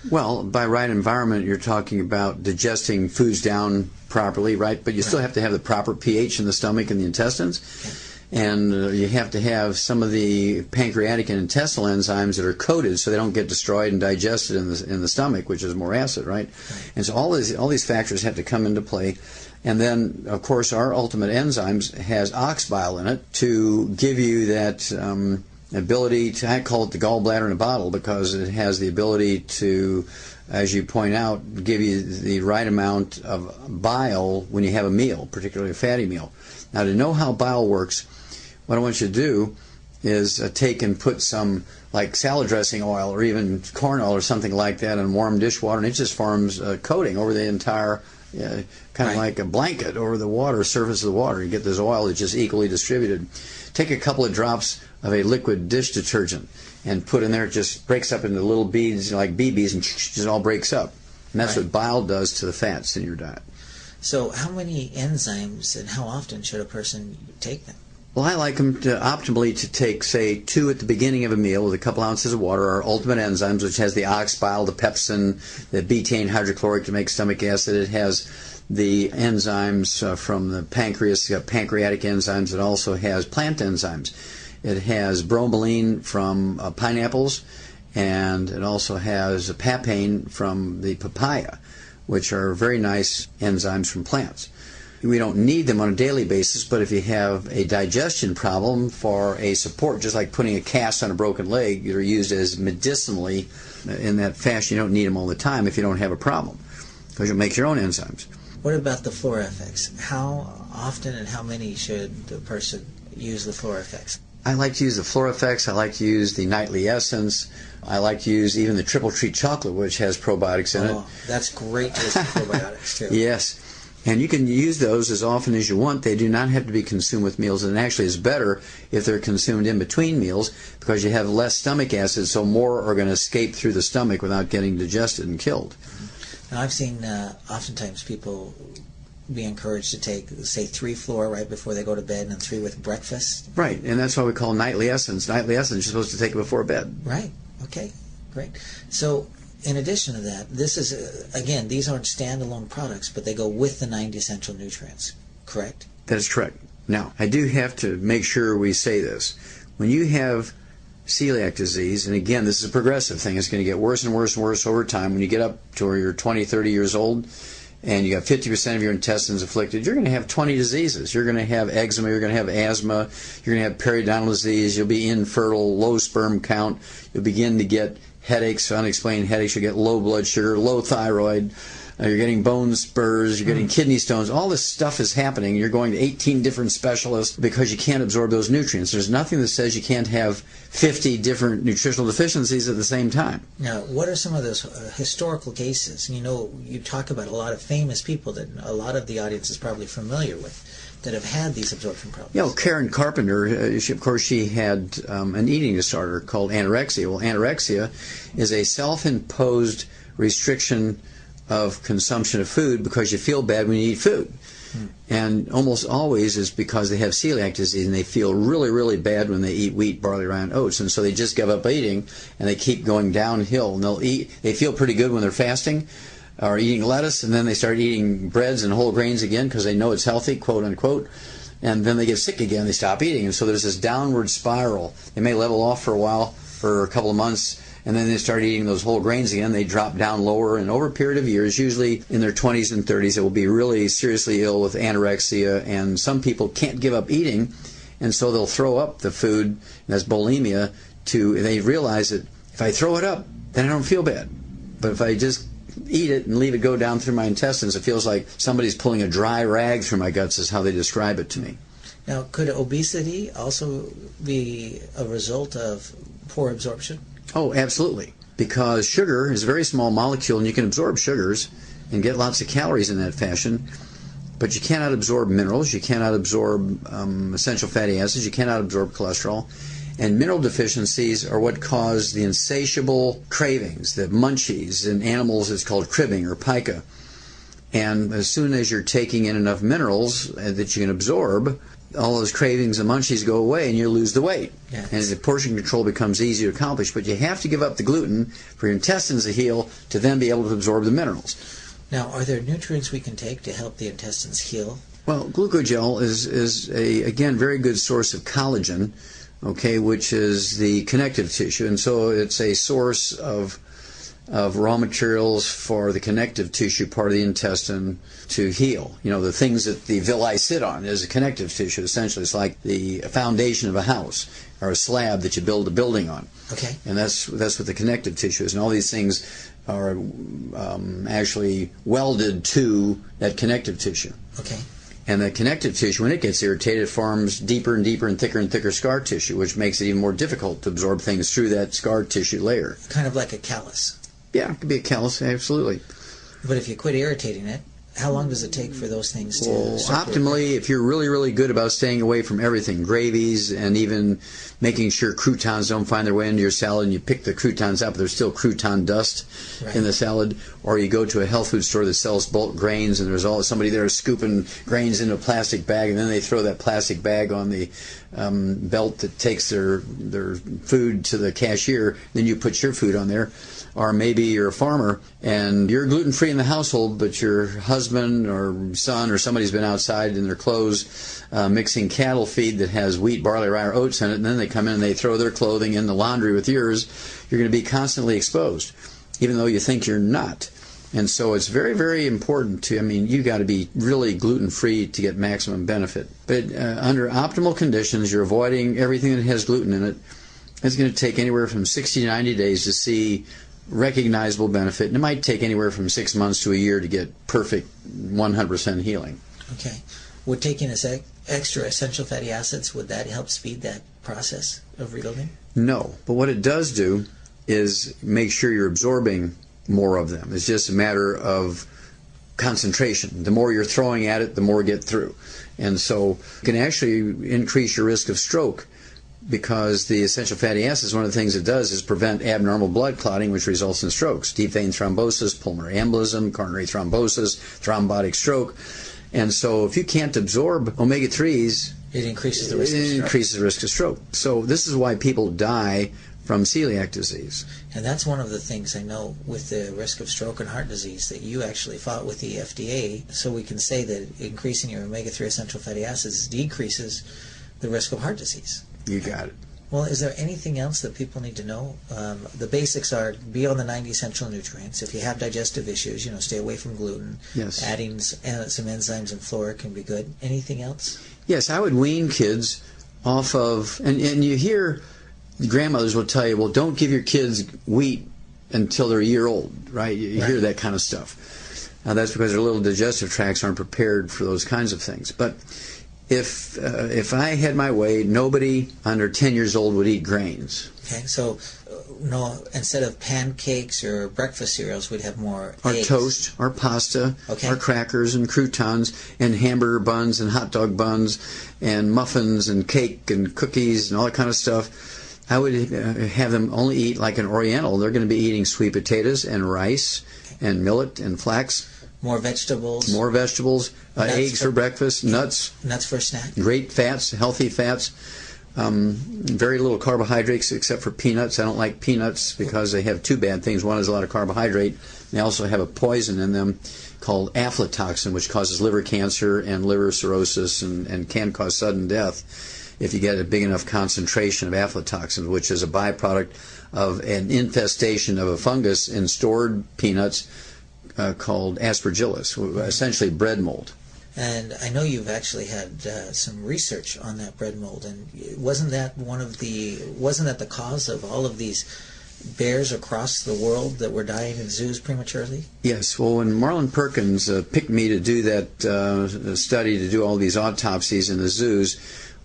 Speaker 2: Well, by right environment, you're talking about digesting foods down properly, right? But you still have to have the proper pH in the stomach and the intestines.
Speaker 1: Okay.
Speaker 2: And you have to have some of the pancreatic and intestinal enzymes that are coated so they don't get destroyed and digested in the stomach, which is more acid, right? And so all these factors have to come into play. And then, of course, our ultimate enzymes has ox bile in it to give you that ability to, I call it the gallbladder in a bottle, because it has the ability to, as you point out, give you the right amount of bile when you have a meal, particularly a fatty meal. Now, to know how bile works, what I want you to do is take and put some like salad dressing oil or even corn oil or something like that in warm dishwater, and it just forms a coating over the entire, kind of like a blanket over the water, surface of the water. You get this oil that's just equally distributed. Take a couple of drops of a liquid dish detergent and put in there. It just breaks up into little beads, like BBs, and just all breaks up. And that's what bile does to the fats in your diet.
Speaker 1: So how many enzymes and how often should a person take them?
Speaker 2: Well, I like them to optimally to take, say, 2 at the beginning of a meal with a couple ounces of water. Our ultimate enzymes, which has the ox bile, the pepsin, the betaine hydrochloric to make stomach acid. It has the enzymes from the pancreas, pancreatic enzymes. It also has plant enzymes. It has bromelain from pineapples, and it also has papain from the papaya, which are very nice enzymes from plants. We don't need them on a daily basis, but if you have a digestion problem for a support, just like putting a cast on a broken leg, they're used as medicinally in that fashion. You don't need them all the time if you don't have a problem, because you'll make your own enzymes.
Speaker 1: What about the FlorFX? How often and how many should the person use the FlorFX?
Speaker 2: I like to use the FlorFX. I like to use the Nightly Essence. I like to use even the Triple Treat Chocolate, which has probiotics in it.
Speaker 1: Oh, that's great to use probiotics, too.
Speaker 2: Yes. And you can use those as often as you want. They do not have to be consumed with meals, and actually it's better if they're consumed in between meals because you have less stomach acid, so more are going to escape through the stomach without getting digested and killed.
Speaker 1: Now, I've seen oftentimes people be encouraged to take, say, 3 Flora right before they go to bed and 3 with breakfast.
Speaker 2: Right, and that's why we call Nightly Essence. Nightly Essence, you're supposed to take it before bed.
Speaker 1: Right, okay, great. So, in addition to that, this is, again, these aren't standalone products, but they go with the 90 essential nutrients, correct?
Speaker 2: That is correct. Now, I do have to make sure we say this. When you have celiac disease, and again, this is a progressive thing, it's going to get worse and worse and worse over time. When you get up to where you're 20, 30 years old, and you got 50% of your intestines afflicted, you're going to have 20 diseases. You're going to have eczema, you're going to have asthma, you're going to have periodontal disease, you'll be infertile, low sperm count, you'll begin to get headaches, unexplained headaches, you get low blood sugar, low thyroid, you're getting bone spurs, you're getting kidney stones. All this stuff is happening. You're going to 18 different specialists because you can't absorb those nutrients. There's nothing that says you can't have 50 different nutritional deficiencies at the same time.
Speaker 1: Now, what are some of those historical cases? You know, you talk about a lot of famous people that a lot of the audience is probably familiar with that have had these absorption problems.
Speaker 2: You know, Karen Carpenter, of course, she had an eating disorder called anorexia. Well, anorexia is a self-imposed restriction of consumption of food because you feel bad when you eat food. And almost always is because they have celiac disease and they feel really, really bad when they eat wheat, barley, rye, and oats. And so they just give up eating and they keep going downhill. And they feel pretty good when they're fasting or eating lettuce, and then they start eating breads and whole grains again because they know it's healthy, quote unquote, and then they get sick again, they stop eating, and so there's this downward spiral. They may level off for a while, for a couple of months, and then they start eating those whole grains again, they drop down lower, and over a period of years, usually in their 20s and 30s, they will be really seriously ill with anorexia, and some people can't give up eating, and so they'll throw up the food, and that's bulimia, they realize that if I throw it up, then I don't feel bad. But if I just eat it and leave it go down through my intestines, it feels like somebody's pulling a dry rag through my guts, is how they describe it to me.
Speaker 1: Now, could obesity also be a result of poor absorption?
Speaker 2: Oh, absolutely. Because sugar is a very small molecule, and you can absorb sugars and get lots of calories in that fashion, but you cannot absorb minerals, you cannot absorb essential fatty acids, you cannot absorb cholesterol. And mineral deficiencies are what cause the insatiable cravings, the munchies. In animals, it's called cribbing or pica. And as soon as you're taking in enough minerals that you can absorb, all those cravings and munchies go away and you lose the weight.
Speaker 1: Yes.
Speaker 2: And the portion control becomes easy to accomplish. But you have to give up the gluten for your intestines to heal to then be able to absorb the minerals.
Speaker 1: Now, are there nutrients we can take to help the intestines heal?
Speaker 2: Well, glucogel is a, again, very good source of collagen, okay, which is the connective tissue, and so it's a source of raw materials for the connective tissue part of the intestine to heal. You know, the things that the villi sit on is a connective tissue. Essentially, it's like the foundation of a house or a slab that you build a building on.
Speaker 1: Okay.
Speaker 2: And that's what the connective tissue is. And all these things are actually welded to that connective tissue.
Speaker 1: Okay.
Speaker 2: And the connective tissue, when it gets irritated, it forms deeper and deeper and thicker scar tissue, which makes it even more difficult to absorb things through that scar tissue layer.
Speaker 1: Kind of like a callus.
Speaker 2: Yeah, it could be a callus, absolutely.
Speaker 1: But if you quit irritating it, how long does it take for those things to
Speaker 2: optimally, if you're really, really good about staying away from everything, gravies, and even making sure croutons don't find their way into your salad, and you pick the croutons up, there's still crouton dust in the salad, or you go to a health food store that sells bulk grains, and there's somebody there scooping grains into a plastic bag, and then they throw that plastic bag on the belt that takes their food to the cashier, then you put your food on there. Or maybe you're a farmer and you're gluten-free in the household, but your husband or son or somebody's been outside in their clothes mixing cattle feed that has wheat, barley, rye, or oats in it, and then they come in and they throw their clothing in the laundry with yours. You're going to be constantly exposed, even though you think you're not. And so it's very, very important you got to be really gluten-free to get maximum benefit. But under optimal conditions, you're avoiding everything that has gluten in it. It's going to take anywhere from 60 to 90 days to see recognizable benefit, and it might take anywhere from 6 months to a year to get perfect 100% healing.
Speaker 1: Okay. Would taking extra essential fatty acids, would that help speed that process of rebuilding?
Speaker 2: No, but what it does do is make sure you're absorbing more of them. It's just a matter of concentration. The more you're throwing at it, the more you get through. And so it can actually increase your risk of stroke, because the essential fatty acids, one of the things it does is prevent abnormal blood clotting, which results in strokes, deep vein thrombosis, pulmonary embolism, coronary thrombosis, thrombotic stroke. And so if you can't absorb omega-3s,
Speaker 1: it increases the risk of stroke.
Speaker 2: It increases the risk of stroke. So this is why people die from celiac disease.
Speaker 1: And that's one of the things I know with the risk of stroke and heart disease, that you actually fought with the FDA, so we can say that increasing your omega-3 essential fatty acids decreases the risk of heart disease.
Speaker 2: You got it.
Speaker 1: Well, is there anything else that people need to know? The basics are be on the 90 essential nutrients. If you have digestive issues, stay away from gluten.
Speaker 2: Yes.
Speaker 1: Adding some enzymes and flora can be good. Anything else?
Speaker 2: Yes, I would wean kids off of, and you hear grandmothers will tell you, well, don't give your kids wheat until they're a year old, right? You hear that kind of stuff. Now, that's because their little digestive tracts aren't prepared for those kinds of things. But if I had my way, nobody under 10 years old would eat grains.
Speaker 1: Okay, so no, instead of pancakes or breakfast cereals, we'd have more
Speaker 2: or
Speaker 1: eggs.
Speaker 2: Toast, or pasta, or crackers and croutons, and hamburger buns and hot dog buns, and muffins and cake and cookies and all that kind of stuff. I would have them only eat like an Oriental. They're going to be eating sweet potatoes and rice and millet and flax.
Speaker 1: More vegetables.
Speaker 2: More vegetables. Eggs for breakfast. Nuts.
Speaker 1: Nuts for a snack.
Speaker 2: Great fats, healthy fats. Very little carbohydrates except for peanuts. I don't like peanuts because they have two bad things. One is a lot of carbohydrate. They also have a poison in them called aflatoxin, which causes liver cancer and liver cirrhosis and can cause sudden death. if you get a big enough concentration of aflatoxin, which is a byproduct of an infestation of a fungus in stored peanuts called aspergillus, essentially bread mold.
Speaker 1: And I know you've actually had some research on that bread mold, and wasn't that the cause of all of these bears across the world that were dying in zoos prematurely?
Speaker 2: Yes. Well, when Marlon Perkins picked me to do that study, to do all these autopsies in the zoos,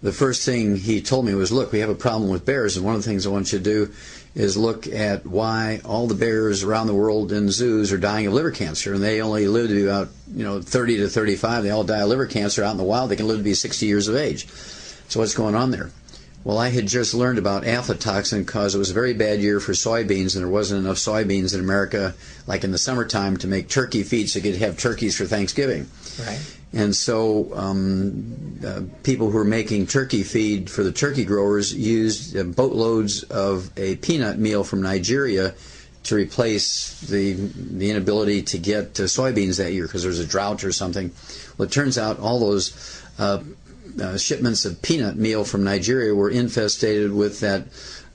Speaker 2: the first thing he told me was, look, we have a problem with bears, and one of the things I want you to do is look at why all the bears around the world in zoos are dying of liver cancer, and they only live to be about 30 to 35. They all die of liver cancer. Out in the wild, they can live to be 60 years of age. So what's going on there? Well, I had just learned about aflatoxin because it was a very bad year for soybeans, and there wasn't enough soybeans in America, like in the summertime, to make turkey feed so you could have turkeys for Thanksgiving.
Speaker 1: Right.
Speaker 2: And so people who were making turkey feed for the turkey growers used boatloads of a peanut meal from Nigeria to replace the inability to get soybeans that year because there was a drought or something. Well, it turns out all those shipments of peanut meal from Nigeria were infested with that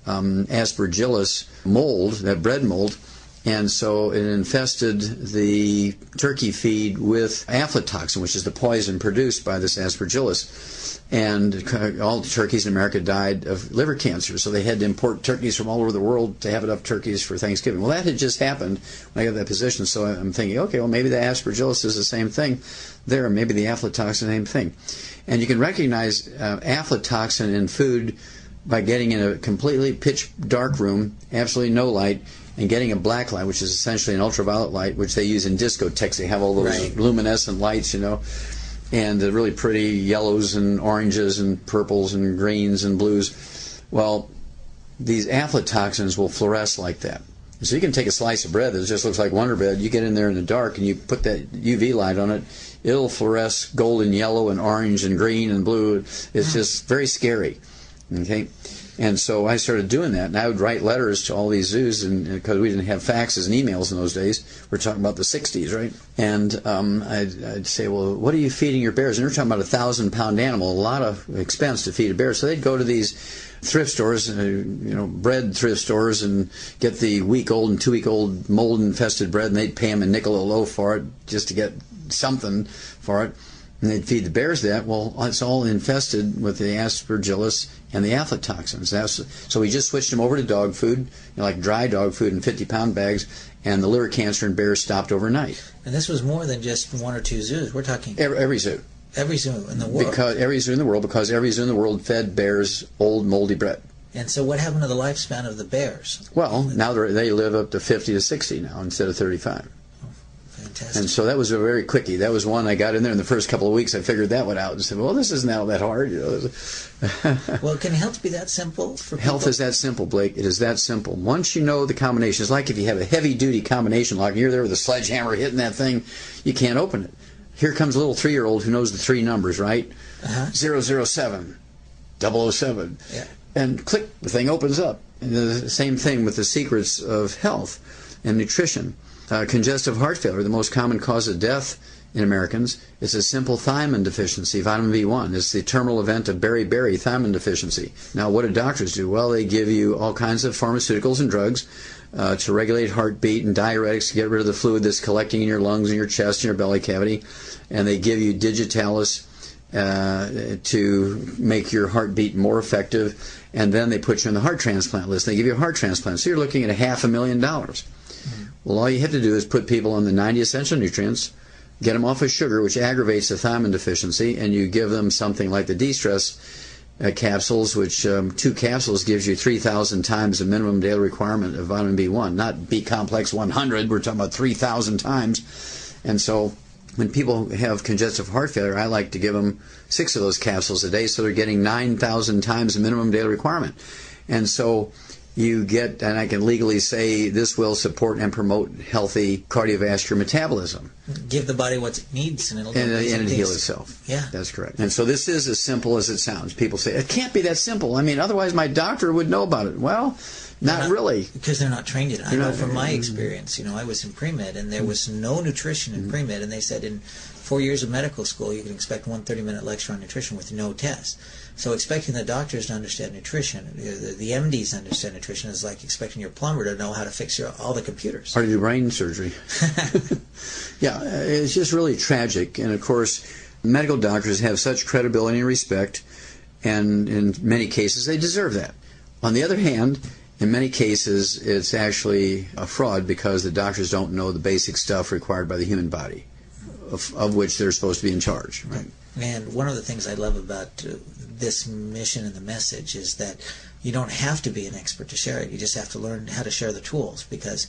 Speaker 2: aspergillus mold, that bread mold, and so it infested the turkey feed with aflatoxin, which is the poison produced by this aspergillus. And all the turkeys in America died of liver cancer, so they had to import turkeys from all over the world to have enough turkeys for Thanksgiving. Well, that had just happened when I got that position, so I'm thinking, okay, well, maybe the aspergillus is the same thing there, maybe the aflatoxin is the same thing. And you can recognize aflatoxin in food by getting in a completely pitch dark room, absolutely no light, and getting a black light, which is essentially an ultraviolet light, which they use in discotheques. They have all those luminescent lights, and the really pretty yellows and oranges and purples and greens and blues. Well, these aflatoxins will fluoresce like that. So you can take a slice of bread that just looks like Wonder Bread, you get in there in the dark and you put that UV light on it, it'll fluoresce golden yellow and orange and green and blue. It's just very scary. Okay? And so I started doing that, and I would write letters to all these zoos, and because we didn't have faxes and emails in those days. We're talking about the 60s, right? And I'd say, well, what are you feeding your bears? And they're talking about a 1,000-pound animal, a lot of expense to feed a bear. So they'd go to these thrift stores, bread thrift stores, and get the week-old and 2-week-old mold-infested bread, and they'd pay them a nickel a loaf for it just to get something for it. And they'd feed the bears that. Well, it's all infested with the aspergillus and the aflatoxins. So we just switched them over to dog food, like dry dog food in 50-pound bags, and the liver cancer in bears stopped overnight.
Speaker 1: And this was more than just 1 or 2 zoos. We're talking
Speaker 2: every zoo.
Speaker 1: Every zoo in the world.
Speaker 2: Because every zoo in the world fed bears old moldy bread.
Speaker 1: And so what happened to the lifespan of the bears?
Speaker 2: Well, now they live up to 50 to 60 now instead of 35.
Speaker 1: Fantastic.
Speaker 2: And so that was a very quickie. That was one I got in there in the first couple of weeks. I figured that one out and said, well, this isn't all that hard.
Speaker 1: Well, can health be that simple for people?
Speaker 2: Health is that simple, Blake. It is that simple. Once you know the combination, it's like if you have a heavy-duty combination lock and you're there with a sledgehammer hitting that thing, you can't open it. Here comes a little 3-year-old who knows the 3 numbers, right? 007, 007.
Speaker 1: Yeah.
Speaker 2: And click, the thing opens up. And the same thing with the secrets of health and nutrition. Congestive heart failure, the most common cause of death in Americans, is a simple thiamine deficiency, vitamin B1. It's the terminal event of beriberi thiamine deficiency. Now, what do doctors do? Well, they give you all kinds of pharmaceuticals and drugs to regulate heartbeat and diuretics to get rid of the fluid that's collecting in your lungs and your chest and your belly cavity. And they give you digitalis to make your heartbeat more effective. And then they put you on the heart transplant list. They give you a heart transplant. So you're looking at $500,000. Well, all you have to do is put people on the 90 essential nutrients, get them off of sugar, which aggravates the thiamine deficiency, and you give them something like the de-stress capsules, which 2 capsules gives you 3,000 times the minimum daily requirement of vitamin B1, not B-complex 100. We're talking about 3,000 times. And so when people have congestive heart failure, I like to give them 6 of those capsules a day, so they're getting 9,000 times the minimum daily requirement. And so you get, and I can legally say this will support and promote healthy cardiovascular metabolism.
Speaker 1: Give the body what it needs and it'll
Speaker 2: heal itself.
Speaker 1: Yeah.
Speaker 2: That's correct. And so this is as simple as it sounds. People say, it can't be that simple. I mean, otherwise my doctor would know about it. Well, not really.
Speaker 1: Because they're not trained in it. I know from my experience, I was in pre-med and there was no nutrition in pre-med, and they said in 4 years of medical school you can expect one 30-minute lecture on nutrition with no test. So expecting the doctors to understand nutrition, the MDs to understand nutrition, is like expecting your plumber to know how to fix all the computers.
Speaker 2: Or to do brain surgery. Yeah, it's just really tragic. And of course, medical doctors have such credibility and respect, and in many cases they deserve that. On the other hand, in many cases it's actually a fraud because the doctors don't know the basic stuff required by the human body, of which they're supposed to be in charge. Right?
Speaker 1: And one of the things I love about this mission and the message is that you don't have to be an expert to share it. You just have to learn how to share the tools, because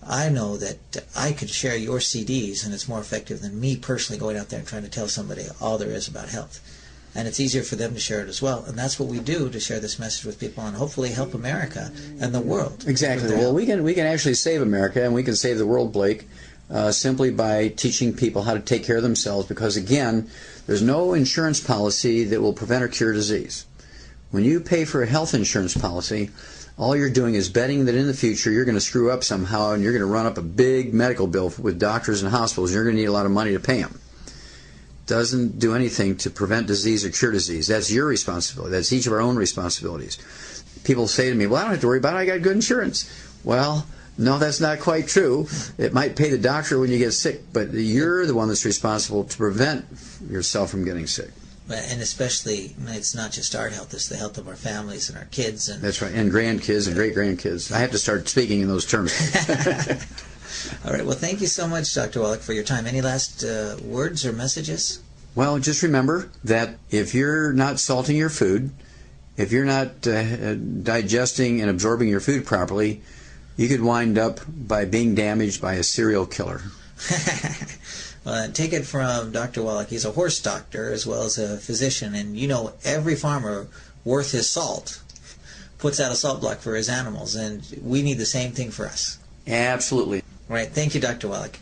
Speaker 1: I know that I could share your CDs and it's more effective than me personally going out there and trying to tell somebody all there is about health. And it's easier for them to share it as well. And that's what we do, to share this message with people and hopefully help America and the world.
Speaker 2: Exactly. Well, we can actually save America, and we can save the world, Blake, simply by teaching people how to take care of themselves, because, again, there's no insurance policy that will prevent or cure disease. When you pay for a health insurance policy, all you're doing is betting that in the future you're going to screw up somehow and you're going to run up a big medical bill with doctors and hospitals, and you're going to need a lot of money to pay them. Doesn't do anything to prevent disease or cure disease. That's your responsibility. That's each of our own responsibilities. People say to me, well, I don't have to worry about it. I got good insurance. Well, no, that's not quite true. It might pay the doctor when you get sick, but you're the one that's responsible to prevent yourself from getting sick.
Speaker 1: And especially, it's not just our health, it's the health of our families and our kids. And
Speaker 2: that's right, and grandkids and great-grandkids. I have to start speaking in those terms.
Speaker 1: All right, well, thank you so much, Dr. Wallach, for your time. Any last words or messages?
Speaker 2: Well, just remember that if you're not salting your food, if you're not digesting and absorbing your food properly, you could wind up by being damaged by a serial killer.
Speaker 1: Well, take it from Dr. Wallach. He's a horse doctor as well as a physician, and you know every farmer worth his salt puts out a salt block for his animals, and we need the same thing for us.
Speaker 2: Absolutely.
Speaker 1: All right. Thank you, Dr. Wallach.